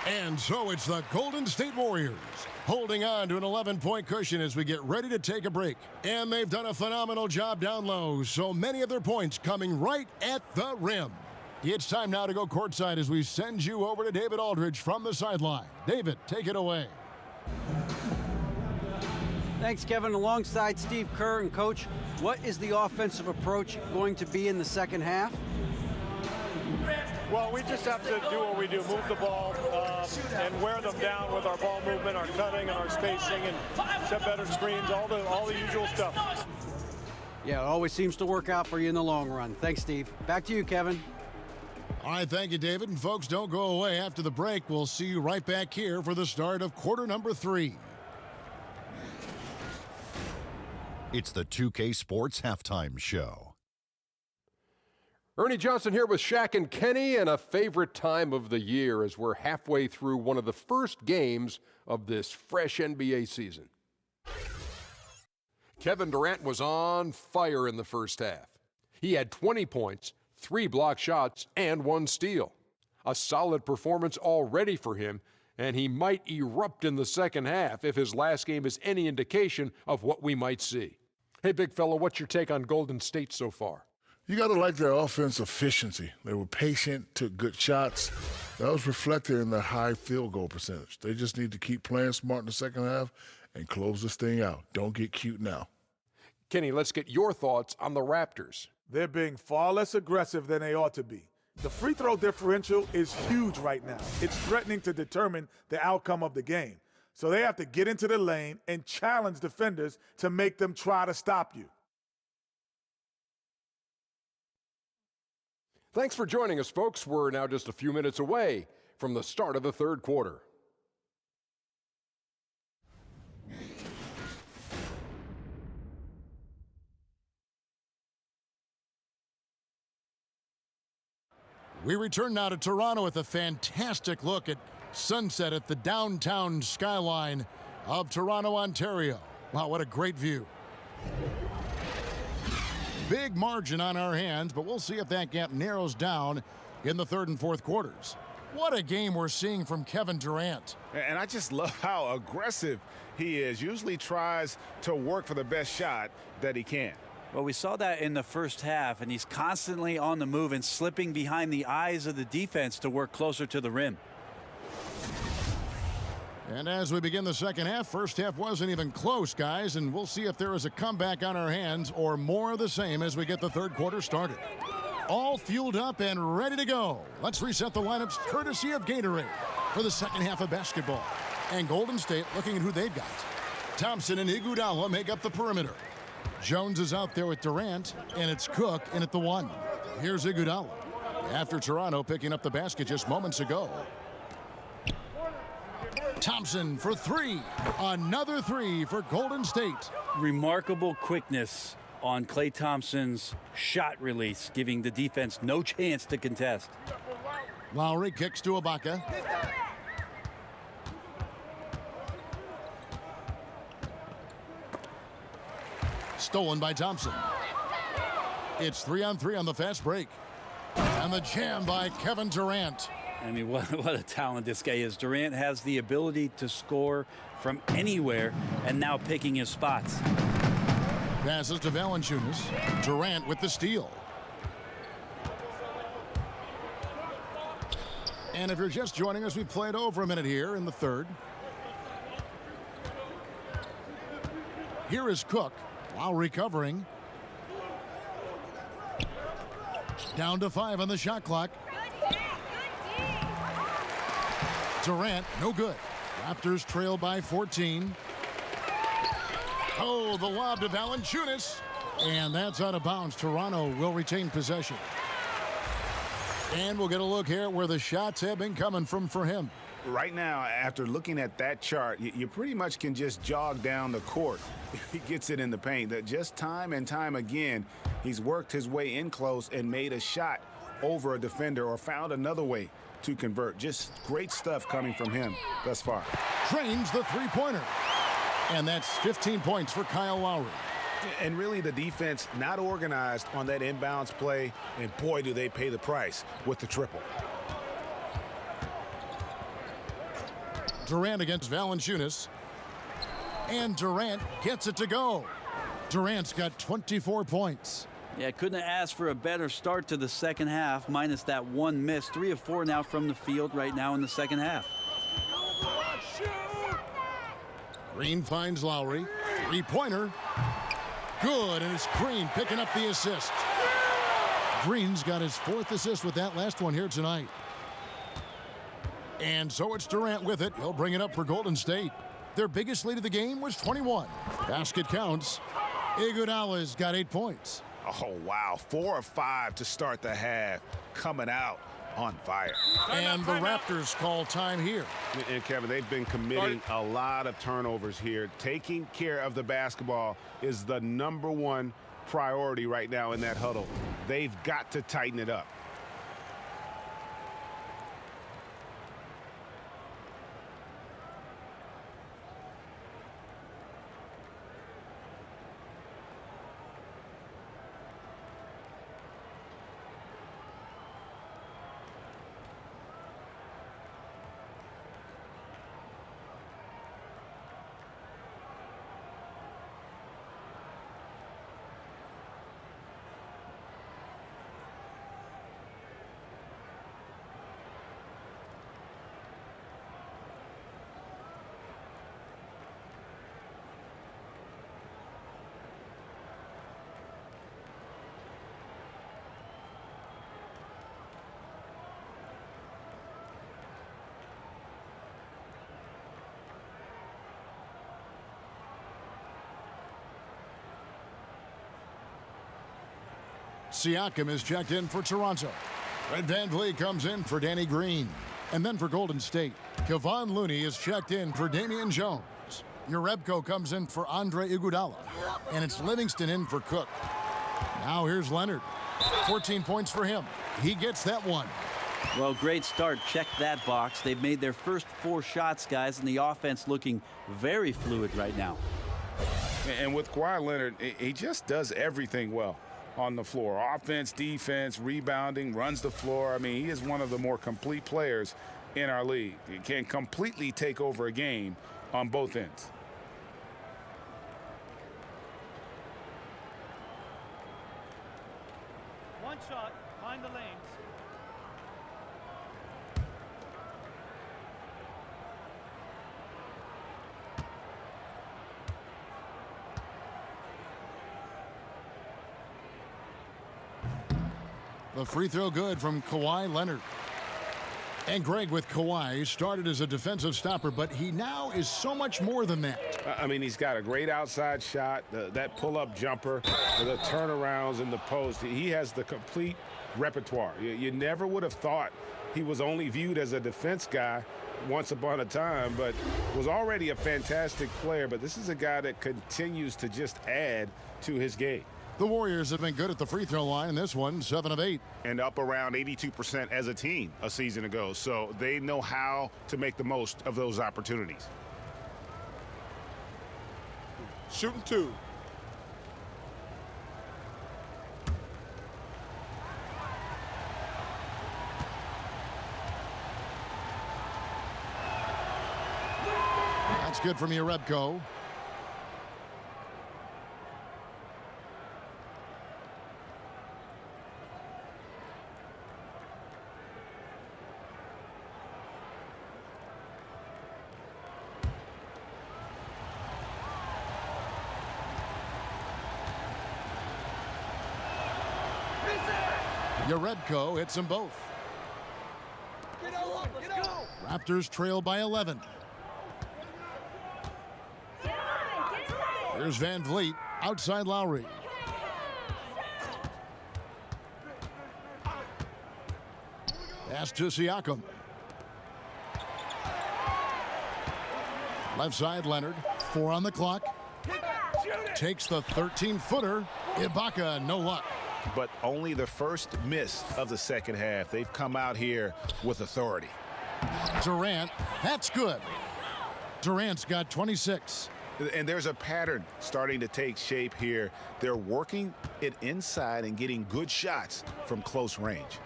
And so it's the Golden State Warriors holding on to an 11-point cushion as we get ready to take a break. And they've done a phenomenal job down low, so many of their points coming right at the rim. It's time now to go courtside as we send you over to David Aldridge from the sideline. David, take it away. Thanks, Kevin. Alongside Steve Kerr and Coach, what is the offensive approach going to be in the second half? Well, we just have to do what we do, move the ball and wear them down with our ball movement, our cutting, and our spacing, and set better screens, all the usual stuff. Yeah, it always seems to work out for you in the long run. Thanks, Steve. Back to you, Kevin. All right, thank you, David. And folks, don't go away. After the break, we'll see you right back here for the start of quarter number 3. It's the 2K Sports Halftime Show. Ernie Johnson here with Shaq and Kenny, and a favorite time of the year as we're halfway through one of the first games of this fresh NBA season. Kevin Durant was on fire in the first half. He had 20 points, 3 block shots, and 1 steal. A solid performance already for him, and he might erupt in the second half if his last game is any indication of what we might see. Hey, big fella, what's your take on Golden State so far? You got to like their offense efficiency. They were patient, took good shots. That was reflected in their high field goal percentage. They just need to keep playing smart in the second half and close this thing out. Don't get cute now. Kenny, let's get your thoughts on the Raptors. They're being far less aggressive than they ought to be. The free throw differential is huge right now. It's threatening to determine the outcome of the game. So they have to get into the lane and challenge defenders to make them try to stop you. Thanks for joining us, folks. We're now just a few minutes away from the start of the third quarter. We return now to Toronto with a fantastic look at sunset at the downtown skyline of Toronto, Ontario. Wow, what a great view. Big margin on our hands, but we'll see if that gap narrows down in the third and fourth quarters. What a game we're seeing from Kevin Durant. And I just love how aggressive he is. Usually tries to work for the best shot that he can. Well, we saw that in the first half, and he's constantly on the move and slipping behind the eyes of the defense to work closer to the rim. And as we begin the second half, first half wasn't even close, guys, and we'll see if there is a comeback on our hands or more of the same as we get the third quarter started. All fueled up and ready to go. Let's reset the lineups courtesy of Gatorade for the second half of basketball. And Golden State looking at who they've got. Thompson and Iguodala make up the perimeter. Jones is out there with Durant, and it's Cook in at the 1. Here's Iguodala after Toronto picking up the basket just moments ago. Thompson for 3. Another 3 for Golden State. Remarkable quickness on Klay Thompson's shot release, giving the defense no chance to contest. Lowry kicks to Ibaka. Stolen by Thompson. It's 3-on-3 on the fast break. And the jam by Kevin Durant. I mean, what a talent this guy is. Durant has the ability to score from anywhere, and now picking his spots. Passes to Valanciunas. Durant with the steal. And if you're just joining us, we played over a minute here in the third. Here is Cook. Lowry covering. Down to 5 on the shot clock. Durant, no good. Raptors trail by 14. Oh, the lob to Valanciunas. And that's out of bounds. Toronto will retain possession. And we'll get a look here where the shots have been coming from for him. Right now, after looking at that chart, you pretty much can just jog down the court. He gets it in the paint. That just time and time again, he's worked his way in close and made a shot over a defender or found another way to convert. Just great stuff coming from him thus far. Drains the three-pointer. And that's 15 points for Kyle Lowry. And really the defense not organized on that inbounds play, and boy, do they pay the price with the triple. Durant against Valanciunas. And Durant gets it to go. Durant's got 24 points. Yeah, couldn't have asked for a better start to the second half, minus that one miss. 3 of 4 now from the field right now in the second half. Green finds Lowry. Three-pointer. Good, and it's Green picking up the assist. Green's got his 4th assist with that last one here tonight. And so it's Durant with it. He'll bring it up for Golden State. Their biggest lead of the game was 21. Basket counts. Iguodala's got 8 points. Oh, wow. 4 of 5 to start the half. Coming out on fire. And the Raptors call time here. And Kevin, they've been committing a lot of turnovers here. Taking care of the basketball is the #1 priority right now in that huddle. They've got to tighten it up. Siakam is checked in for Toronto. Fred VanVleet comes in for Danny Green. And then for Golden State, Kevon Looney is checked in for Damian Jones. Jerebko comes in for Andre Iguodala. And it's Livingston in for Cook. Now here's Leonard. 14 points for him. He gets that one. Well, great start. Check that box. They've made their first 4 shots, guys, and the offense looking very fluid right now. And with Kawhi Leonard, he just does everything well on the floor. Offense, defense, rebounding, runs the floor. I mean, he is one of the more complete players in our league. He can completely take over a game on both ends. One shot, mind the lanes. The free throw good from Kawhi Leonard. And Greg, with Kawhi, started as a defensive stopper, but he now is so much more than that. I mean, he's got a great outside shot, that pull-up jumper, the turnarounds in the post. He has the complete repertoire. You never would have thought he was only viewed as a defense guy once upon a time, but was already a fantastic player. But this is a guy that continues to just add to his game. The Warriors have been good at the free throw line in this one, 7 of 8. And up around 82% as a team a season ago. So they know how to make the most of those opportunities. Shooting 2. That's good from Jerebko. Yarebko hits them both. Raptors trail by 11. Here's Van Vliet outside Lowry. Pass to Siakam. Left side, Leonard. 4 on the clock. Takes the 13-footer. Ibaka, no luck. But only the first miss of the second half. They've come out here with authority. Durant, that's good. Durant's got 26. And there's a pattern starting to take shape here. They're working it inside and getting good shots from close range.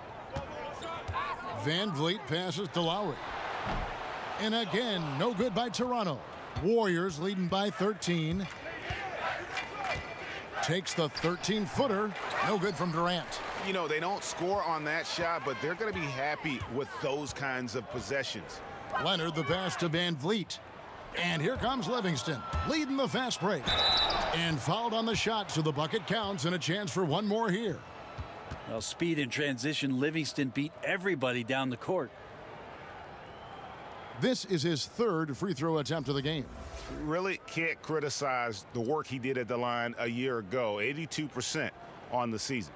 Van Vliet passes to Lowry. And again, no good by Toronto. Warriors leading by 13. Takes the 13-footer. No good from Durant. You know, they don't score on that shot, but they're going to be happy with those kinds of possessions. Leonard, the pass to Van Vliet. And here comes Livingston, leading the fast break. And fouled on the shot, so the bucket counts and a chance for one more here. Well, speed and transition, Livingston beat everybody down the court. This is his third free throw attempt of the game. Really can't criticize the work he did at the line a year ago. 82% on the season.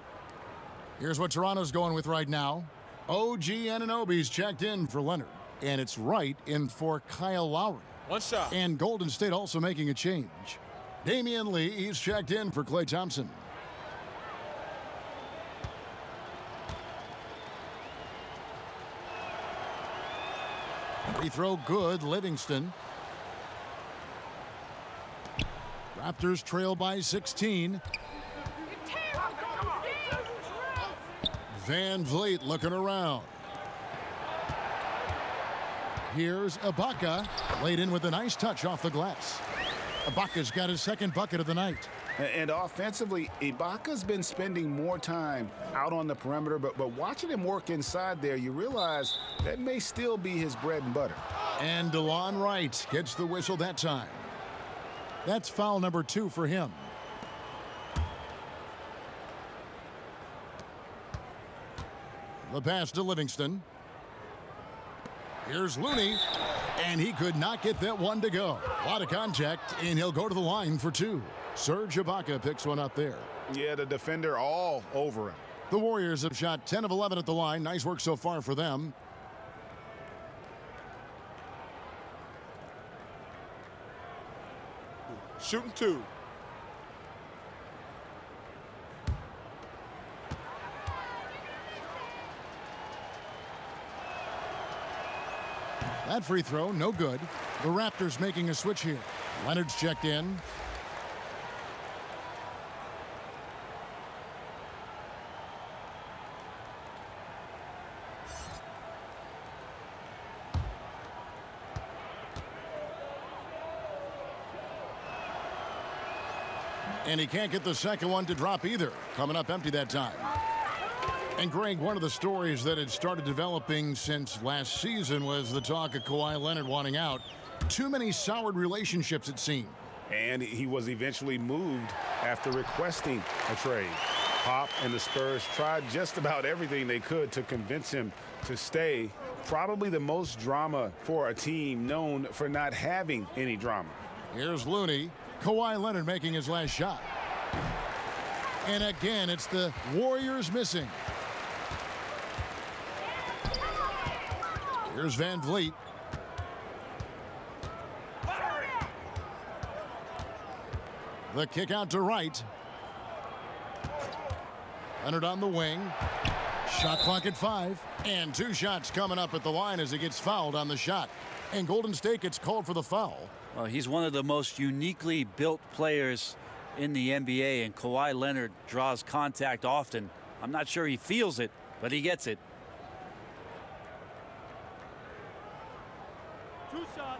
Here's what Toronto's going with right now. OG Anunoby's checked in for Leonard. And it's Wright in for Kyle Lowry. One shot. And Golden State also making a change. Damian Lee, he's checked in for Klay Thompson. Free throw good, Livingston. Raptors trail by 16. Van Vliet looking around. Here's Ibaka, laid in with a nice touch off the glass. Ibaka's got his second bucket of the night. And offensively, Ibaka's been spending more time out on the perimeter, but watching him work inside there, you realize that may still be his bread and butter. And DeLon Wright gets the whistle that time. That's foul number 2 for him. The pass to Livingston. Here's Looney, and he could not get that one to go. A lot of contact, and he'll go to the line for 2. Serge Ibaka picks one up there. Yeah, the defender all over him. The Warriors have shot 10 of 11 at the line. Nice work so far for them. Shooting 2. That free throw, no good. The Raptors making a switch here. Leonard's checked in. And he can't get the second one to drop either. Coming up empty that time. And Greg, one of the stories that had started developing since last season was the talk of Kawhi Leonard wanting out. Too many soured relationships, it seemed. And he was eventually moved after requesting a trade. Pop and the Spurs tried just about everything they could to convince him to stay. Probably the most drama for a team known for not having any drama. Here's Looney. Kawhi Leonard making his last shot. And again, it's the Warriors missing. Here's Van Vliet. The kick out to Wright. Leonard on the wing. Shot clock at 5. And 2 shots coming up at the line as he gets fouled on the shot. And Golden State gets called for the foul. Well, he's one of the most uniquely built players in the NBA, and Kawhi Leonard draws contact often. I'm not sure he feels it, but he gets it. 2 shot.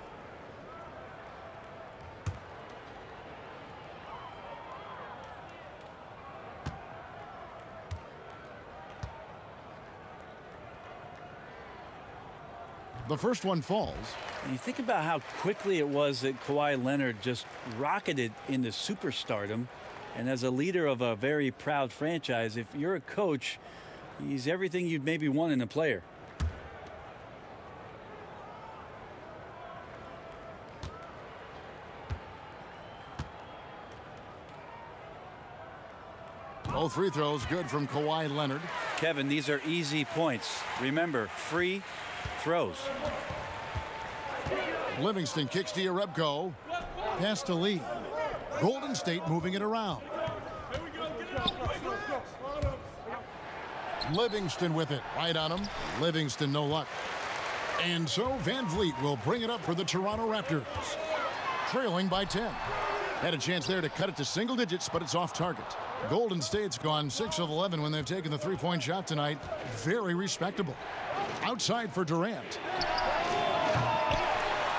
The first one falls. And you think about how quickly it was that Kawhi Leonard just rocketed into superstardom. And as a leader of a very proud franchise, if you're a coach, He's everything you'd maybe want in a player. Both free throws good from Kawhi Leonard. Kevin, these are easy points. Remember, free throws. Livingston kicks to Yarebko. Pass to Lee. Golden State moving it around. Livingston with it. Right on him. Livingston no luck. And so Van Vliet will bring it up for the Toronto Raptors. Trailing by 10. Had a chance there to cut it to single digits, but it's off target. Golden State's gone 6 of 11 when they've taken the three-point shot tonight. Very respectable. Outside for Durant.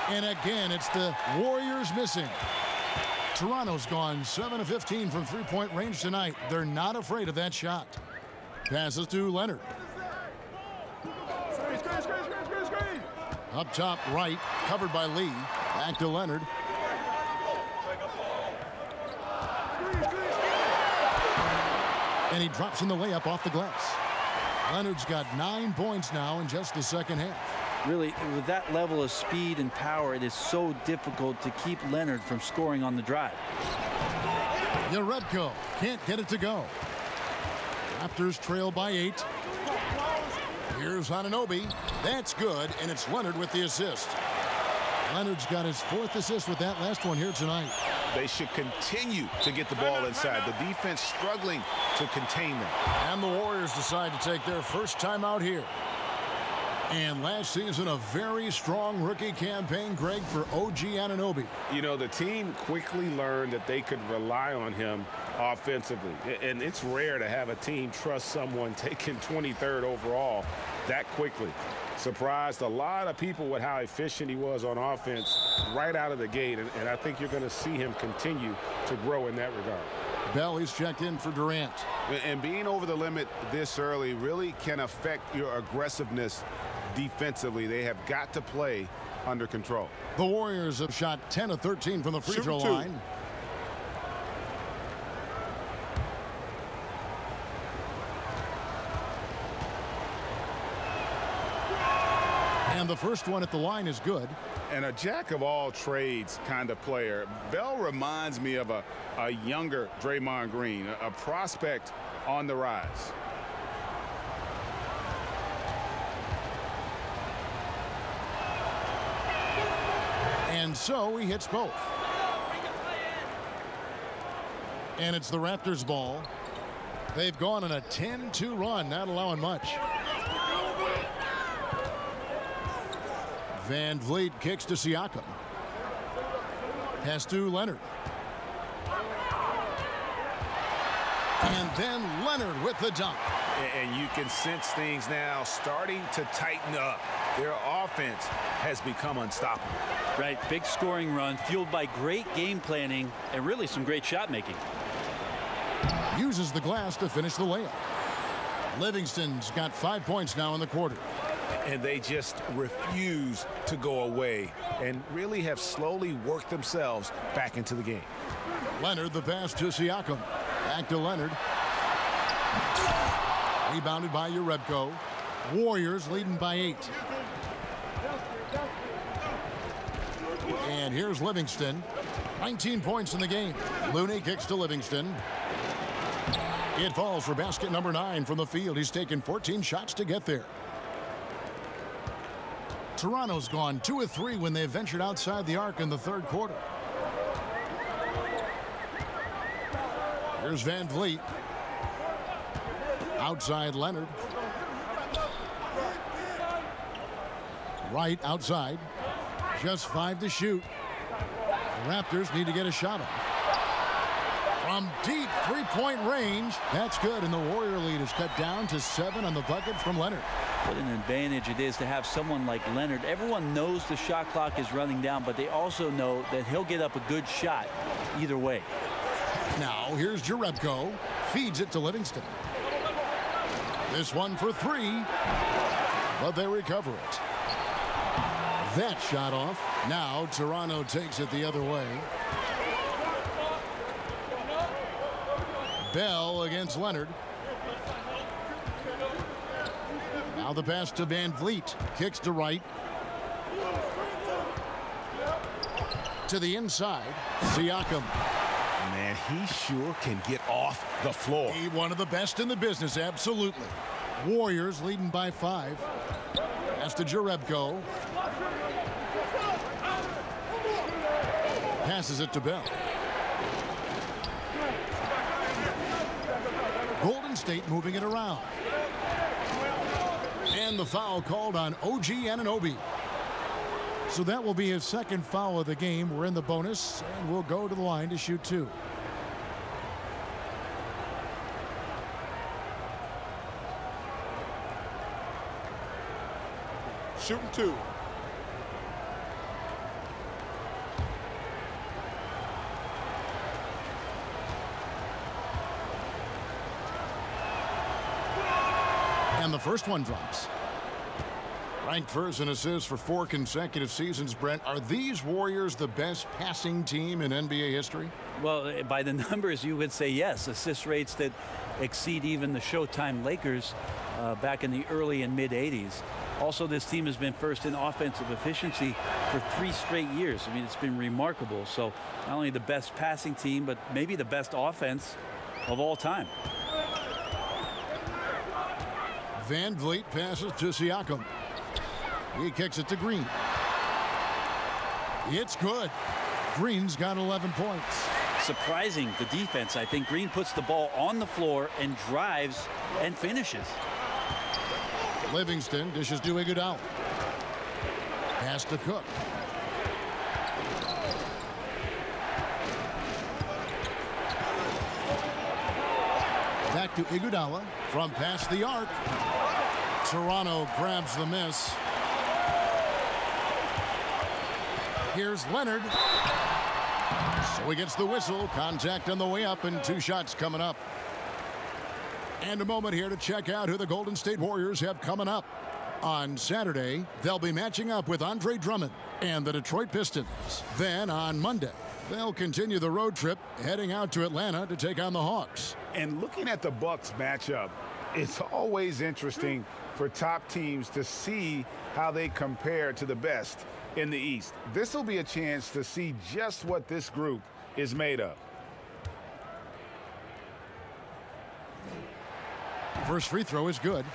And again, it's the Warriors missing. Toronto's gone 7 of 15 from three-point range tonight. They're not afraid of that shot. Passes to Leonard. Up top right, covered by Lee. Back to Leonard. And he drops in the layup off the glass. Leonard's got 9 points now in just the second half. Really, with that level of speed and power, it is so difficult to keep Leonard from scoring on the drive. Yarebko can't get it to go. Raptors trail by 8. Here's Anunoby. That's good, and it's Leonard with the assist. Leonard's got his 4th assist with that last one here tonight. They should continue to get the ball inside. The defense struggling to contain them. And the Warriors decide to take their first time out here. And last season, a very strong rookie campaign, Greg, for OG Anunoby. You know, the team quickly learned that they could rely on him offensively. And it's rare to have a team trust someone taken 23rd overall that quickly. Surprised a lot of people with how efficient he was on offense right out of the gate. And I think you're going to see him continue to grow in that regard. Bell, he's checked in for Durant. And being over the limit this early really can affect your aggressiveness defensively. They have got to play under control. The Warriors have shot 10 of 13 from the free throw line. And the first one at the line is good. And a jack-of-all-trades kind of player. Bell reminds me of a younger Draymond Green, a prospect on the rise. And so he hits both. And it's the Raptors' ball. They've gone on a 10-2 run, not allowing much. Van Vliet kicks to Siakam. Pass to Leonard. And then Leonard with the dunk. And you can sense things now starting to tighten up. Their offense has become unstoppable. Right, big scoring run fueled by great game planning and really some great shot making. Uses the glass to finish the layup. Livingston's got 5 points now in the quarter. And they just refuse to go away and really have slowly worked themselves back into the game. Leonard, the pass to Siakam. Back to Leonard. Rebounded by Yarebko. Warriors leading by 8. And here's Livingston. 19 points in the game. Looney kicks to Livingston. It falls for basket number 9 from the field. He's taken 14 shots to get there. Toronto's gone 2 of 3 when they ventured outside the arc in the third quarter. Here's Van Vliet. Outside Leonard. Right outside. Just 5 to shoot. The Raptors need to get a shot off. From deep three-point range. That's good, and the Warrior lead is cut down to 7 on the bucket from Leonard. What an advantage it is to have someone like Leonard. Everyone knows the shot clock is running down, but they also know that he'll get up a good shot either way. Now here's Yarebko. Feeds it to Livingston. This one for 3, but they recover it. That shot off. Now Toronto takes it the other way. Bell against Leonard. Now the pass to Van Vliet. Kicks to right. To the inside. Siakam. Man, he sure can get off the floor. He one of the best in the business, absolutely. Warriors leading by 5. Pass to Jerebko. Passes it to Bell. Golden State moving it around. And the foul called on OG Anunoby. So that will be his second foul of the game. We're in the bonus, and we'll go to the line to shoot 2. Shooting 2. And the first one drops. Ranked first in assists for 4 consecutive seasons, Brent. Are these Warriors the best passing team in NBA history? Well, by the numbers, you would say yes. Assist rates that exceed even the Showtime Lakers back in the early and mid-'80s. Also, this team has been first in offensive efficiency for 3 straight years. I mean, it's been remarkable. So not only the best passing team, but maybe the best offense of all time. Van Vliet passes to Siakam. He kicks it to Green. It's good. Green's got 11 points. Surprising, the defense. I think Green puts the ball on the floor and drives and finishes. Livingston dishes to Iguodala. Pass to Cook. Back to Iguodala from past the arc. Toronto grabs the miss. Here's Leonard. So he gets the whistle. Contact on the way up and 2 shots coming up. And a moment here to check out who the Golden State Warriors have coming up. On Saturday, they'll be matching up with Andre Drummond and the Detroit Pistons. Then on Monday, they'll continue the road trip heading out to Atlanta to take on the Hawks. And looking at the Bucks matchup, it's always interesting for top teams to see how they compare to the best in the East. This will be a chance to see just what this group is made of. First free throw is good.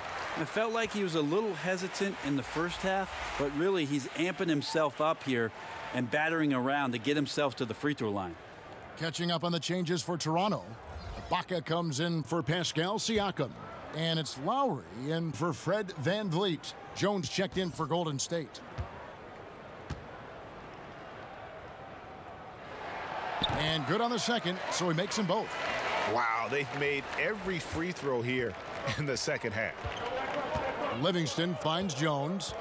It felt like he was a little hesitant in the first half, but really he's amping himself up here and battering around to get himself to the free throw line. Catching up on the changes for Toronto. Ibaka comes in for Pascal Siakam. And it's Lowry in for Fred Van Vliet. Jones checked in for Golden State. And good on the second, so he makes them both. Wow, they've made every free throw here in the second half. Livingston finds Jones.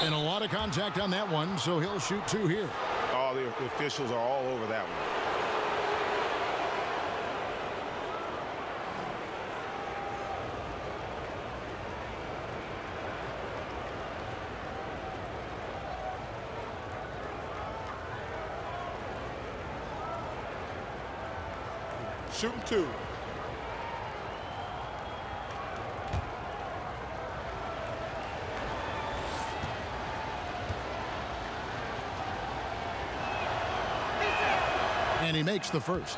And a lot of contact on that one, so he'll shoot 2 here. Oh, the officials are all over that one. Shooting 2. And he makes the first.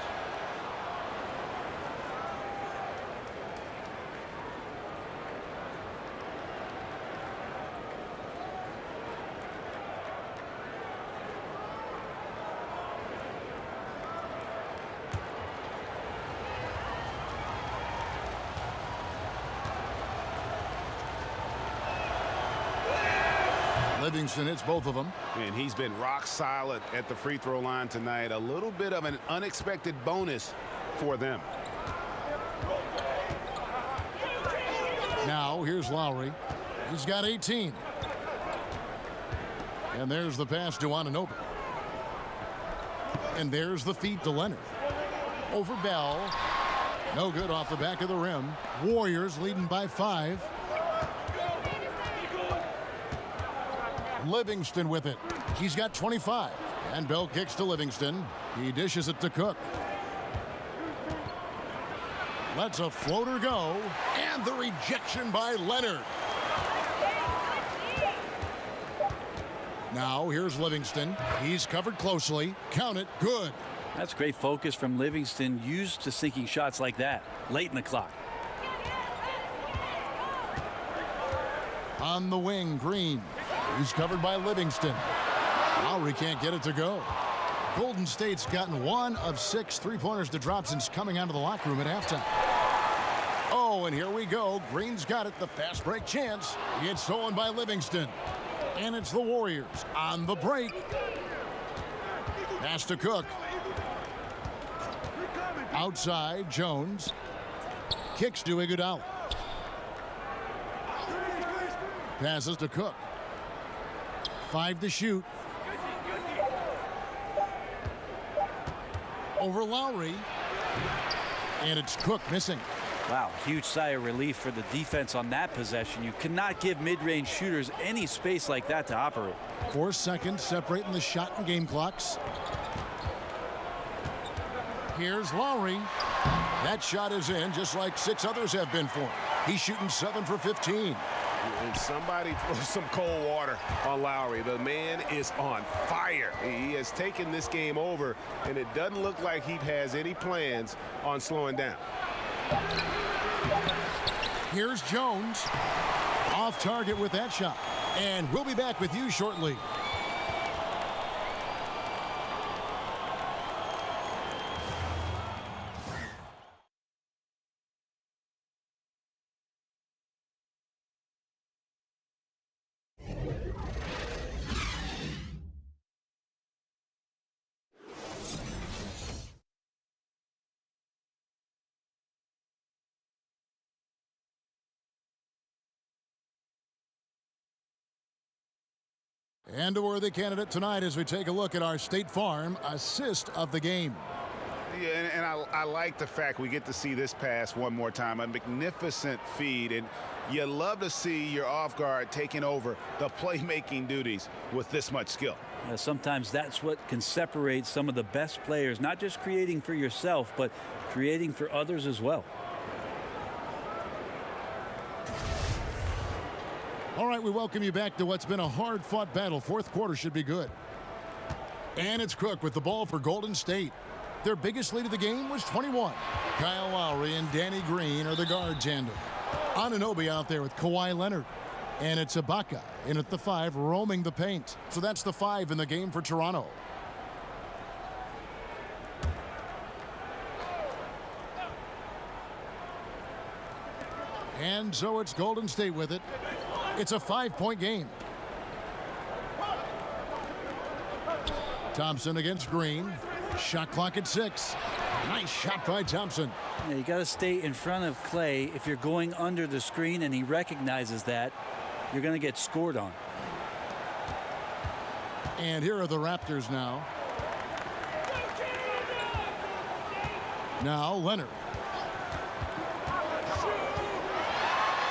Livingston hits both of them. And he's been rock solid at the free throw line tonight. A little bit of an unexpected bonus for them. Now here's Lowry. He's got 18. And there's the pass to Anunoby. And there's the feed to Leonard. Over Bell. No good off the back of the rim. Warriors leading by 5. Livingston with it. He's got 25. And Bell kicks to Livingston. He dishes it to Cook. Lets a floater go. And the rejection by Leonard. Now here's Livingston. He's covered closely. Count it. Good. That's great focus from Livingston, used to sinking shots like that late in the clock. On the wing, Green. He's covered by Livingston. Lowry can't get it to go. Golden State's gotten 1 of 6 3-pointers to drop since coming out of the locker room at halftime. Oh, and here we go. Green's got it. The fast break chance. It's stolen by Livingston. And it's the Warriors on the break. Pass to Cook. Outside, Jones. Kicks to Iguodala. Passes to Cook. 5 to shoot. Over Lowry. And it's Cook missing. Wow, huge sigh of relief for the defense on that possession. You cannot give mid-range shooters any space like that to operate. 4 seconds separating the shot and game clocks. Here's Lowry. That shot is in, just like 6 others have been for him. He's shooting 7 for 15. And somebody throw some cold water on Lowry. The man is on fire. He has taken this game over, and it doesn't look like he has any plans on slowing down. Here's Jones. Off target with that shot. And we'll be back with you shortly. And a worthy candidate tonight as we take a look at our State Farm assist of the game. Yeah, and I like the fact we get to see this pass one more time. A magnificent feed, and you love to see your off guard taking over the playmaking duties with this much skill. Sometimes that's what can separate some of the best players, not just creating for yourself, but creating for others as well. All right, we welcome you back to what's been a hard-fought battle. Fourth quarter should be good. And it's Cook with the ball for Golden State. Their biggest lead of the game was 21. Kyle Lowry and Danny Green are the guard tandem. Anunoby out there with Kawhi Leonard. And it's Ibaka in at the 5, roaming the paint. So that's the 5 in the game for Toronto. And so it's Golden State with it. It's a 5-point game. Thompson against Green. Shot clock at 6. Nice shot by Thompson. Yeah, you got to stay in front of Clay. If you're going under the screen and he recognizes that, you're going to get scored on. And here are the Raptors now. Now Leonard.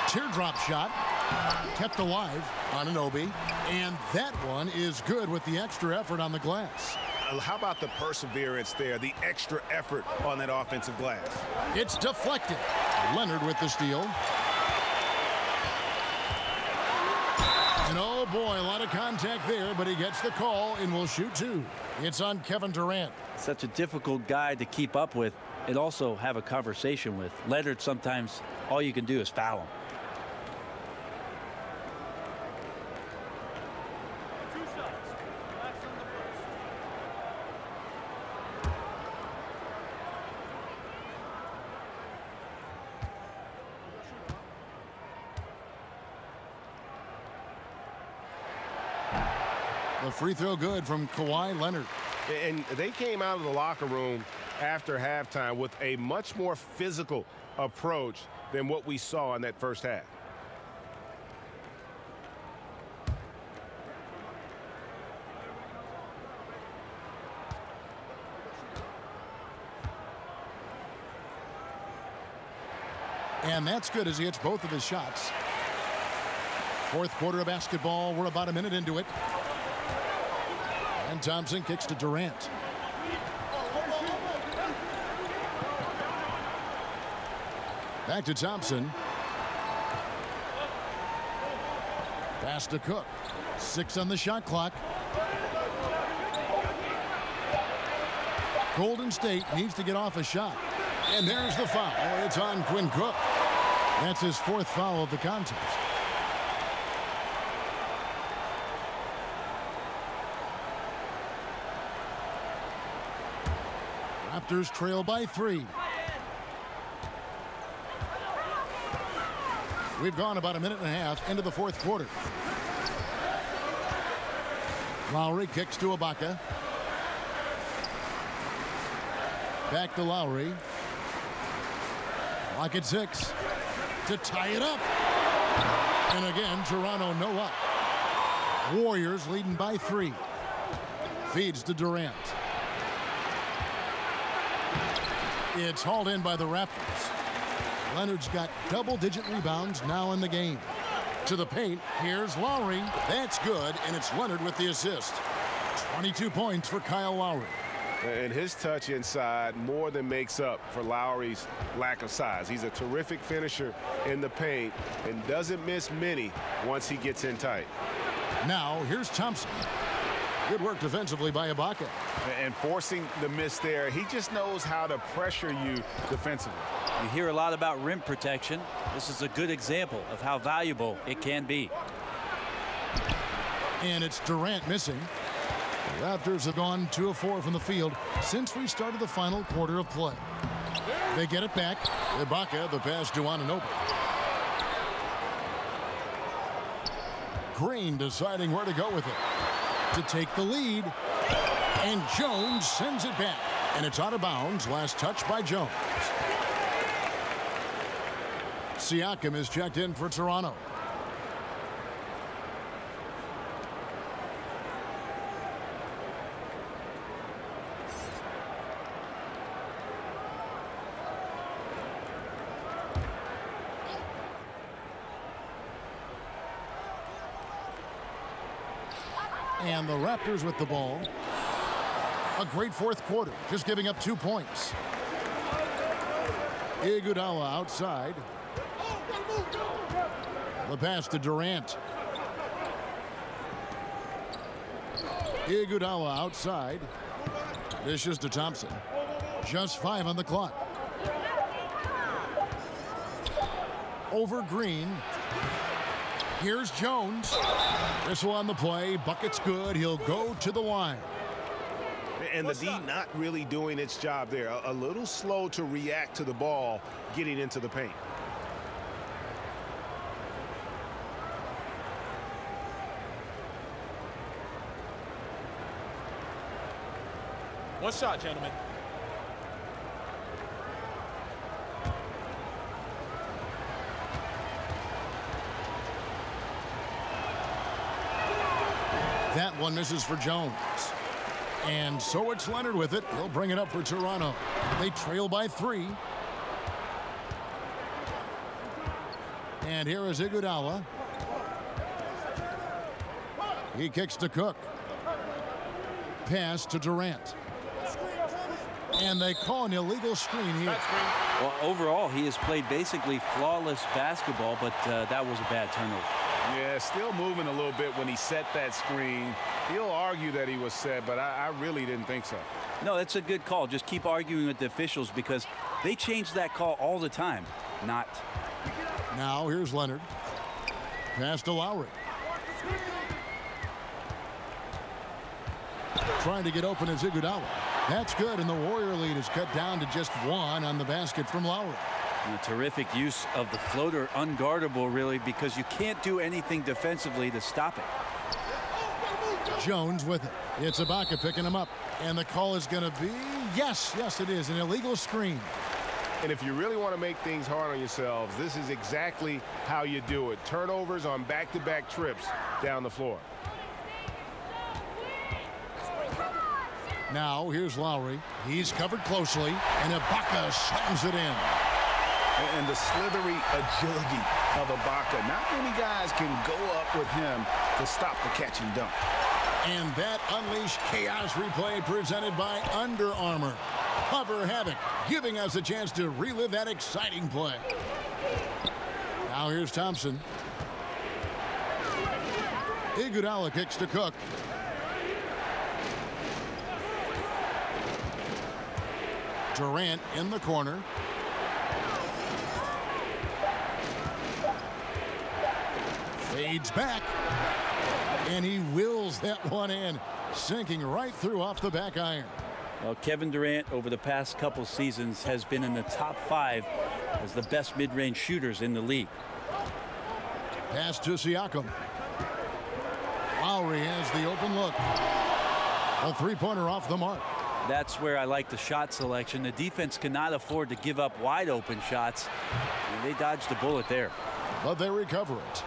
Teardrop shot. Kept alive on Anunoby. And that one is good with the extra effort on the glass. How about the perseverance there, the extra effort on that offensive glass? It's deflected. Leonard with the steal. And oh boy, a lot of contact there, but he gets the call and will shoot 2. It's on Kevin Durant. Such a difficult guy to keep up with and also have a conversation with. Leonard, sometimes all you can do is foul him. The free throw good from Kawhi Leonard. And they came out of the locker room after halftime with a much more physical approach than what we saw in that first half. And that's good as he hits both of his shots. Fourth quarter of basketball. We're about a minute into it. And Thompson kicks to Durant. Back to Thompson. Pass to Cook. 6 on the shot clock. Golden State needs to get off a shot. And there's the foul. It's on Quinn Cook. That's his 4th foul of the contest. Raptors trail by 3. We've gone about a minute and a half into the 4th quarter. Lowry kicks to Ibaka. Back to Lowry. Clock at 6 to tie it up. And again, Toronto no up. Warriors leading by 3. Feeds to Durant. It's hauled in by the Raptors. Leonard's got double-digit rebounds now in the game. To the paint, here's Lowry. That's good, and it's Leonard with the assist. 22 points for Kyle Lowry. And his touch inside more than makes up for Lowry's lack of size. He's a terrific finisher in the paint and doesn't miss many once he gets in tight. Now, here's Thompson. Good work defensively by Ibaka. And forcing the miss there, he just knows how to pressure you defensively. You hear a lot about rim protection. This is a good example of how valuable it can be. And it's Durant missing. The Raptors have gone 2 of 4 from the field since we started the final quarter of play. They get it back. Ibaka, the pass to Anunoby. Green deciding where to go with it. To take the lead. And Jones sends it back. And it's out of bounds. Last touch by Jones. Siakam is checked in for Toronto. And the Raptors with the ball. A great 4th quarter, just giving up 2 points. Iguodala outside. The pass to Durant. Iguodala outside. Dishes to Thompson. Just 5 on the clock. Over Green. Here's Jones. Whistle on the play. Bucket's good. He'll go to the line. And the D not really doing its job there. A little slow to react to the ball getting into the paint. One shot, gentlemen. That one misses for Jones. And so it's Leonard with it. He'll bring it up for Toronto. They trail by 3. And here is Iguodala. He kicks to Cook. Pass to Durant. And they call an illegal screen here. Well, overall, he has played basically flawless basketball, but that was a bad turnover. Yeah, still moving a little bit when he set that screen. He'll argue that he was set, but I really didn't think so. No, that's a good call. Just keep arguing with the officials because they change that call all the time. Not. Now here's Leonard. Pass to Lowry. Trying to get open is Iguodala. That's good, and the Warrior lead is cut down to just 1 on the basket from Lowry. And a terrific use of the floater, unguardable really, because you can't do anything defensively to stop it. Jones with it. It's Ibaka picking him up. And the call is going to be, yes, it is, an illegal screen. And if you really want to make things hard on yourselves, this is exactly how you do it. Turnovers on back-to-back trips down the floor. Now here's Lowry. He's covered closely, and Ibaka slams it in. And the slithery agility of Ibaka. Not many guys can go up with him to stop the catch and dunk. And that Unleash Chaos replay presented by Under Armour. Cover Havoc, giving us a chance to relive that exciting play. Now here's Thompson. Iguodala kicks to Cook. Durant in the corner. Fades back. And he wills that one in, sinking right through off the back iron. Well, Kevin Durant over the past couple seasons has been in the top 5 as the best mid-range shooters in the league. Pass to Siakam. Lowry has the open look. A three-pointer off the mark. That's where I like the shot selection. The defense cannot afford to give up wide open shots. And they dodged a bullet there. But they recover it.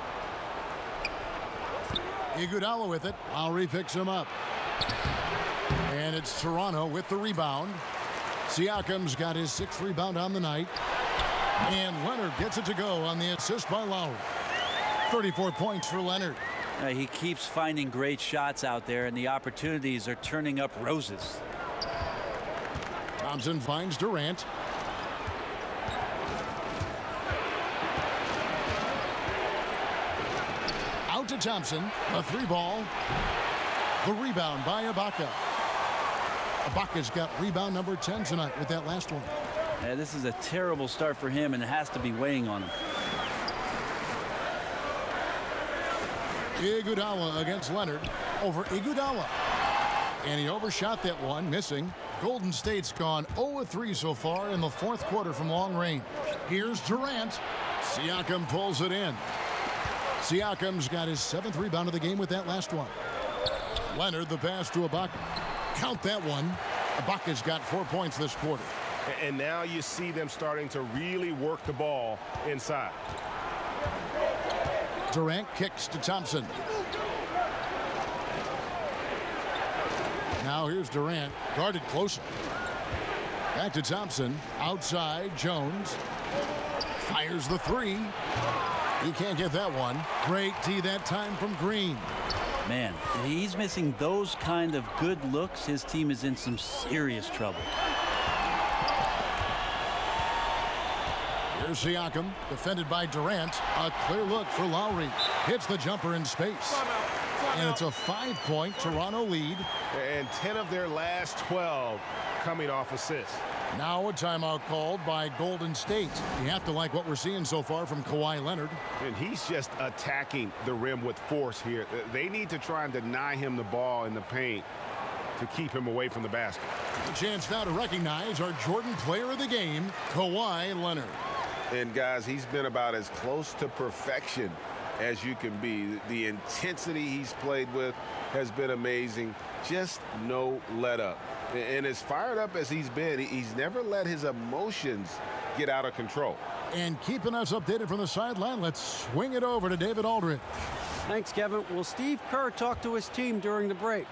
Iguodala with it. Lowry picks him up. And it's Toronto with the rebound. Siakam's got his 6th rebound on the night. And Leonard gets it to go on the assist by Lowry. 34 points for Leonard. He keeps finding great shots out there, and the opportunities are turning up roses. Thompson finds Durant. Out to Thompson. A 3-ball. The rebound by Ibaka. Ibaka's got rebound number 10 tonight with that last one. Yeah, this is a terrible start for him, and it has to be weighing on him. Iguodala against Leonard. Over Iguodala. And he overshot that one, missing. Golden State's gone 0-3 so far in the 4th quarter from long range. Here's Durant. Siakam pulls it in. Siakam's got his 7th rebound of the game with that last one. Leonard the pass to Ibaka. Count that one. Ibaka's got 4 points this quarter. And now you see them starting to really work the ball inside. Durant kicks to Thompson. Now here's Durant, guarded closer. Back to Thompson, outside, Jones. Fires the 3. He can't get that one. Great D that time from Green. Man, he's missing those kind of good looks. His team is in some serious trouble. Here's Siakam, defended by Durant. A clear look for Lowry. Hits the jumper in space. And it's a 5-point Toronto lead. And 10 of their last 12 coming off assists. Now a timeout called by Golden State. You have to like what we're seeing so far from Kawhi Leonard. And he's just attacking the rim with force here. They need to try and deny him the ball in the paint to keep him away from the basket. A chance now to recognize our Jordan player of the game, Kawhi Leonard. And guys, he's been about as close to perfection as you can be. The intensity he's played with has been amazing. Just no let up. And as fired up as he's been, he's never let his emotions get out of control. And keeping us updated from the sideline, let's swing it over to David Aldridge. Thanks, Kevin. Well, Steve Kerr talked to his team during the break.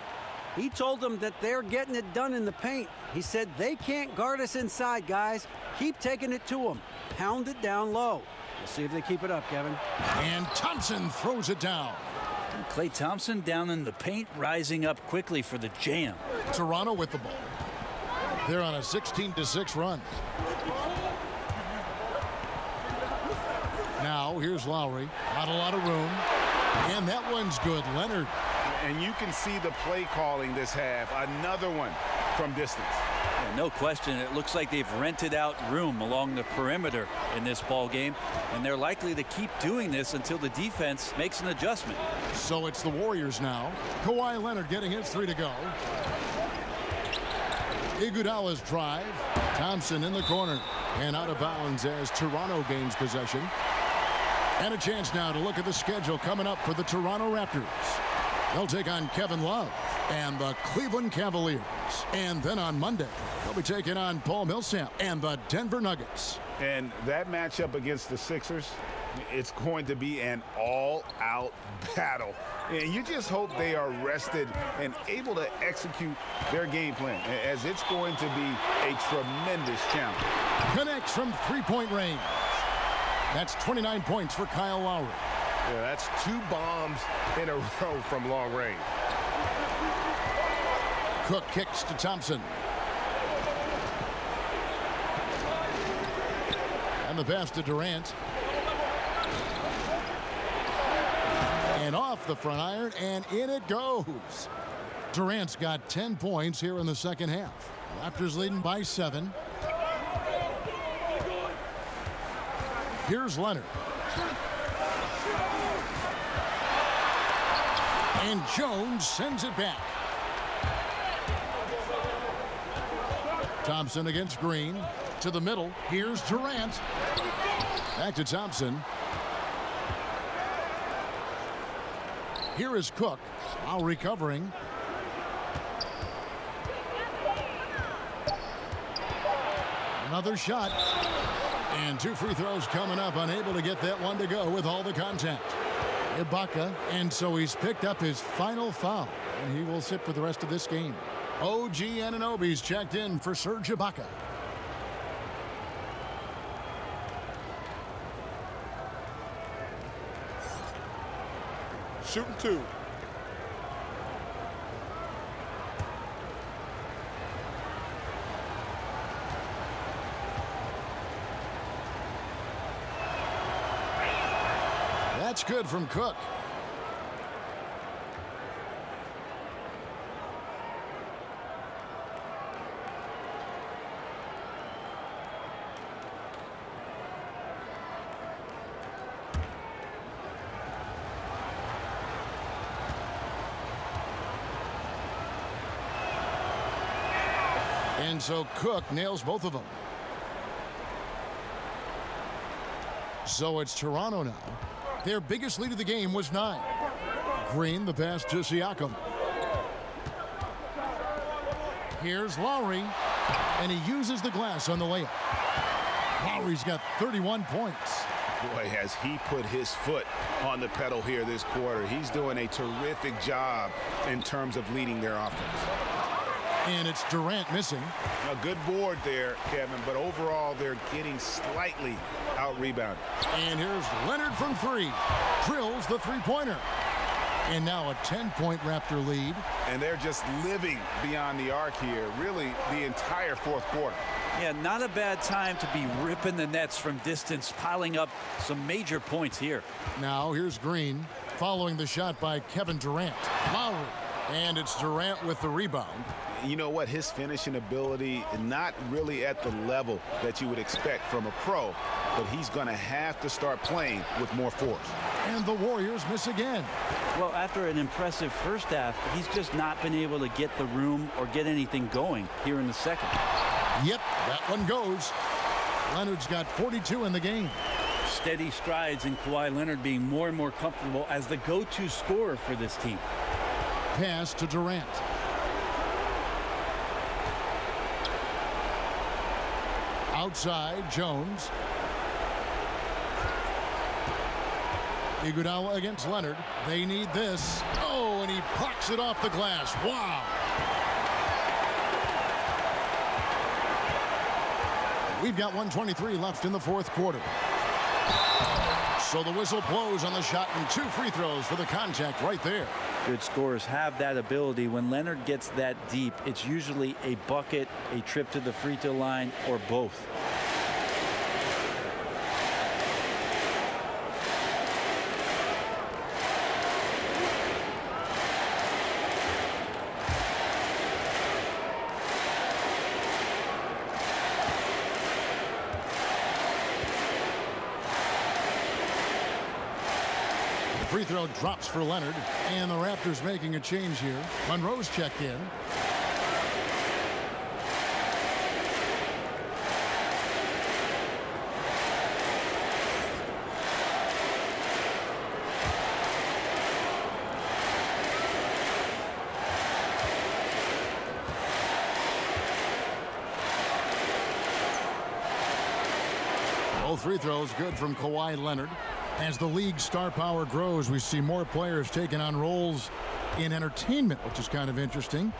He told them that they're getting it done in the paint. He said, they can't guard us inside, guys. Keep taking it to them. Pound it down low. We'll see if they keep it up, Kevin. And Thompson throws it down. And Klay Thompson down in the paint, rising up quickly for the jam. Toronto with the ball. They're on a 16-6 run. Now here's Lowry. Not a lot of room. And that one's good. Leonard. And you can see the play calling this half. Another one from distance. Yeah, no question. It looks like they've rented out room along the perimeter in this ball game, and they're likely to keep doing this until the defense makes an adjustment. So it's the Warriors now. Kawhi Leonard getting his 3 to go. Iguodala's drive. Thompson in the corner and out of bounds as Toronto gains possession. And a chance now to look at the schedule coming up for the Toronto Raptors. They'll take on Kevin Love and the Cleveland Cavaliers. And then on Monday, they'll be taking on Paul Millsap and the Denver Nuggets. And that matchup against the Sixers, it's going to be an all-out battle. And you just hope they are rested and able to execute their game plan, as it's going to be a tremendous challenge. Connects from three-point range. That's 29 points for Kyle Lowry. Yeah, that's 2 bombs in a row from long range. Cook kicks to Thompson. And And the pass to Durant. And off the front iron, and in it goes. Durant's got 10 points here in the second half. Raptors leading by 7. Here's Leonard. And Jones sends it back. Thompson against Green. To the middle. Here's Durant. Back to Thompson. Here is Cook. While recovering. Another shot. And 2 free throws coming up. Unable to get that one to go with all the contact. Ibaka. And so he's picked up his final foul. And he will sit for the rest of this game. OG Anunoby's checked in for Serge Ibaka. Shooting 2. That's good from Cook. And so Cook nails both of them. So it's Toronto now. Their biggest lead of the game was 9. Green, the pass to Siakam. Here's Lowry, and he uses the glass on the layup. Lowry's got 31 points. Boy, has he put his foot on the pedal here this quarter. He's doing a terrific job in terms of leading their offense. And it's Durant missing. A good board there, Kevin, but overall they're getting slightly out-rebounded. And here's Leonard from 3. Drills the three-pointer. And now a 10-point Raptor lead. And they're just living beyond the arc here, really the entire fourth quarter. Yeah, not a bad time to be ripping the nets from distance, piling up some major points here. Now here's Green, following the shot by Kevin Durant. Lowry. And it's Durant with the rebound. You know what? His finishing ability, not really at the level that you would expect from a pro, but he's going to have to start playing with more force. And the Warriors miss again. Well, after an impressive first half, he's just not been able to get the room or get anything going here in the second. Yep, that one goes. Leonard's got 42 in the game. Steady strides in Kawhi Leonard being more and more comfortable as the go-to scorer for this team. Pass to Durant. Outside, Jones. Iguodala against Leonard. They need this. Oh, and he plucks it off the glass. Wow. We've got 1:23 left in the fourth quarter. So the whistle blows on the shot and 2 free throws for the contact right there. Good scorers have that ability. When Leonard gets that deep, it's usually a bucket, a trip to the free throw line, or both. Free throw drops for Leonard, and the Raptors making a change here. Monroe's checked in. Both free throws good from Kawhi Leonard. As the league's star power grows, we see more players taking on roles in entertainment, which is kind of interesting.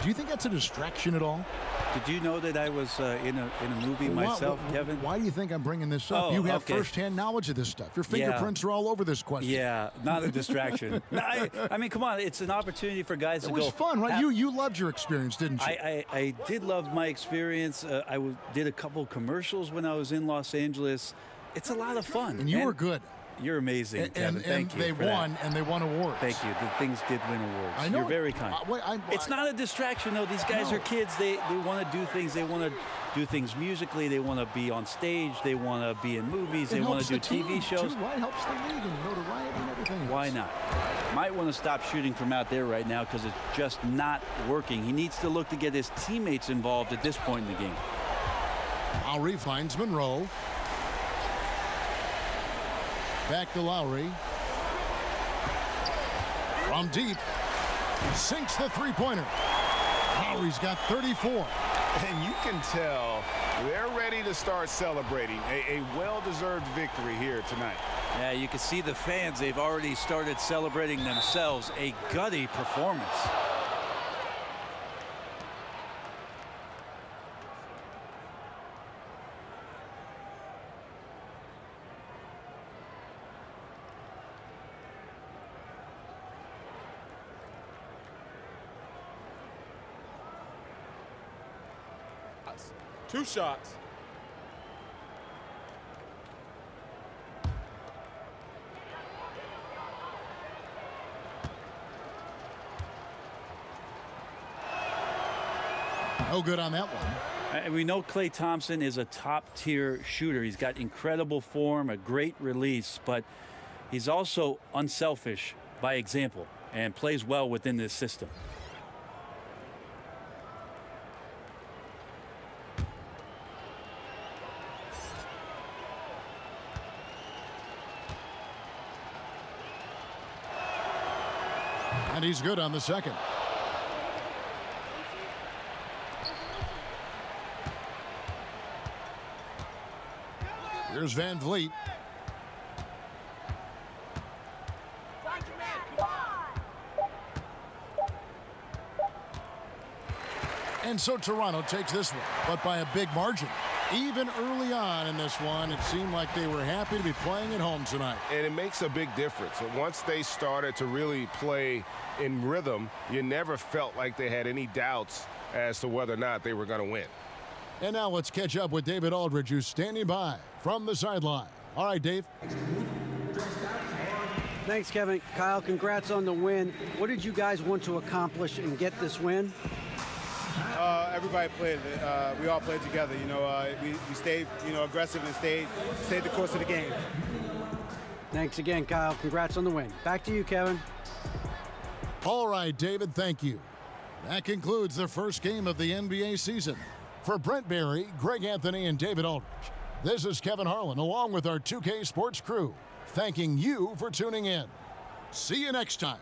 Do you think that's a distraction at all? Did you know that I was in a movie myself, Kevin? Why do you think I'm bringing this up? Oh, You have okay. firsthand knowledge of this stuff. Your fingerprints are all over this question. Yeah, not a distraction. No, I mean, come on. It's an opportunity for guys to go. It was fun, right? You loved your experience, didn't you? I did love my experience. Did a couple commercials when I was in Los Angeles. It's a lot of fun. And you were good. You're amazing, Kevin. Thank you. They won, and they won awards. Thank you. The things did win awards. I know. You're very kind. It's not a distraction, though. These guys are kids. They want to do things. They want to do things musically. They want to be on stage. They want to be in movies. They want to do TV shows. Too, right? Helps the league and notoriety and everything else. Why not? Might want to stop shooting from out there right now because it's just not working. He needs to look to get his teammates involved at this point in the game. Lowry finds Monroe. Back to Lowry. From deep. Sinks the three-pointer. Lowry's got 34. And you can tell they're ready to start celebrating. A well-deserved victory here tonight. Yeah, you can see the fans. They've already started celebrating themselves. A gutty performance. Two shots. No good on that one. And we know Klay Thompson is a top-tier shooter. He's got incredible form, a great release, but he's also unselfish by example and plays well within this system. And he's good on the second. Here's Van Vliet. And so Toronto takes this one, but by a big margin. Even early on in this one, it seemed like they were happy to be playing at home tonight. And it makes a big difference. Once they started to really play in rhythm, you never felt like they had any doubts as to whether or not they were going to win. And now let's catch up with David Aldridge, who's standing by from the sideline. All right, Dave. Thanks, Kevin. Kyle, congrats on the win. What did you guys want to accomplish and get this win? Everybody played. We all played together. We stayed, aggressive and stayed the course of the game. Thanks again, Kyle. Congrats on the win. Back to you, Kevin. All right, David, thank you. That concludes the first game of the NBA season. For Brent Barry, Greg Anthony, and David Aldridge, this is Kevin Harlan along with our 2K Sports crew, thanking you for tuning in. See you next time.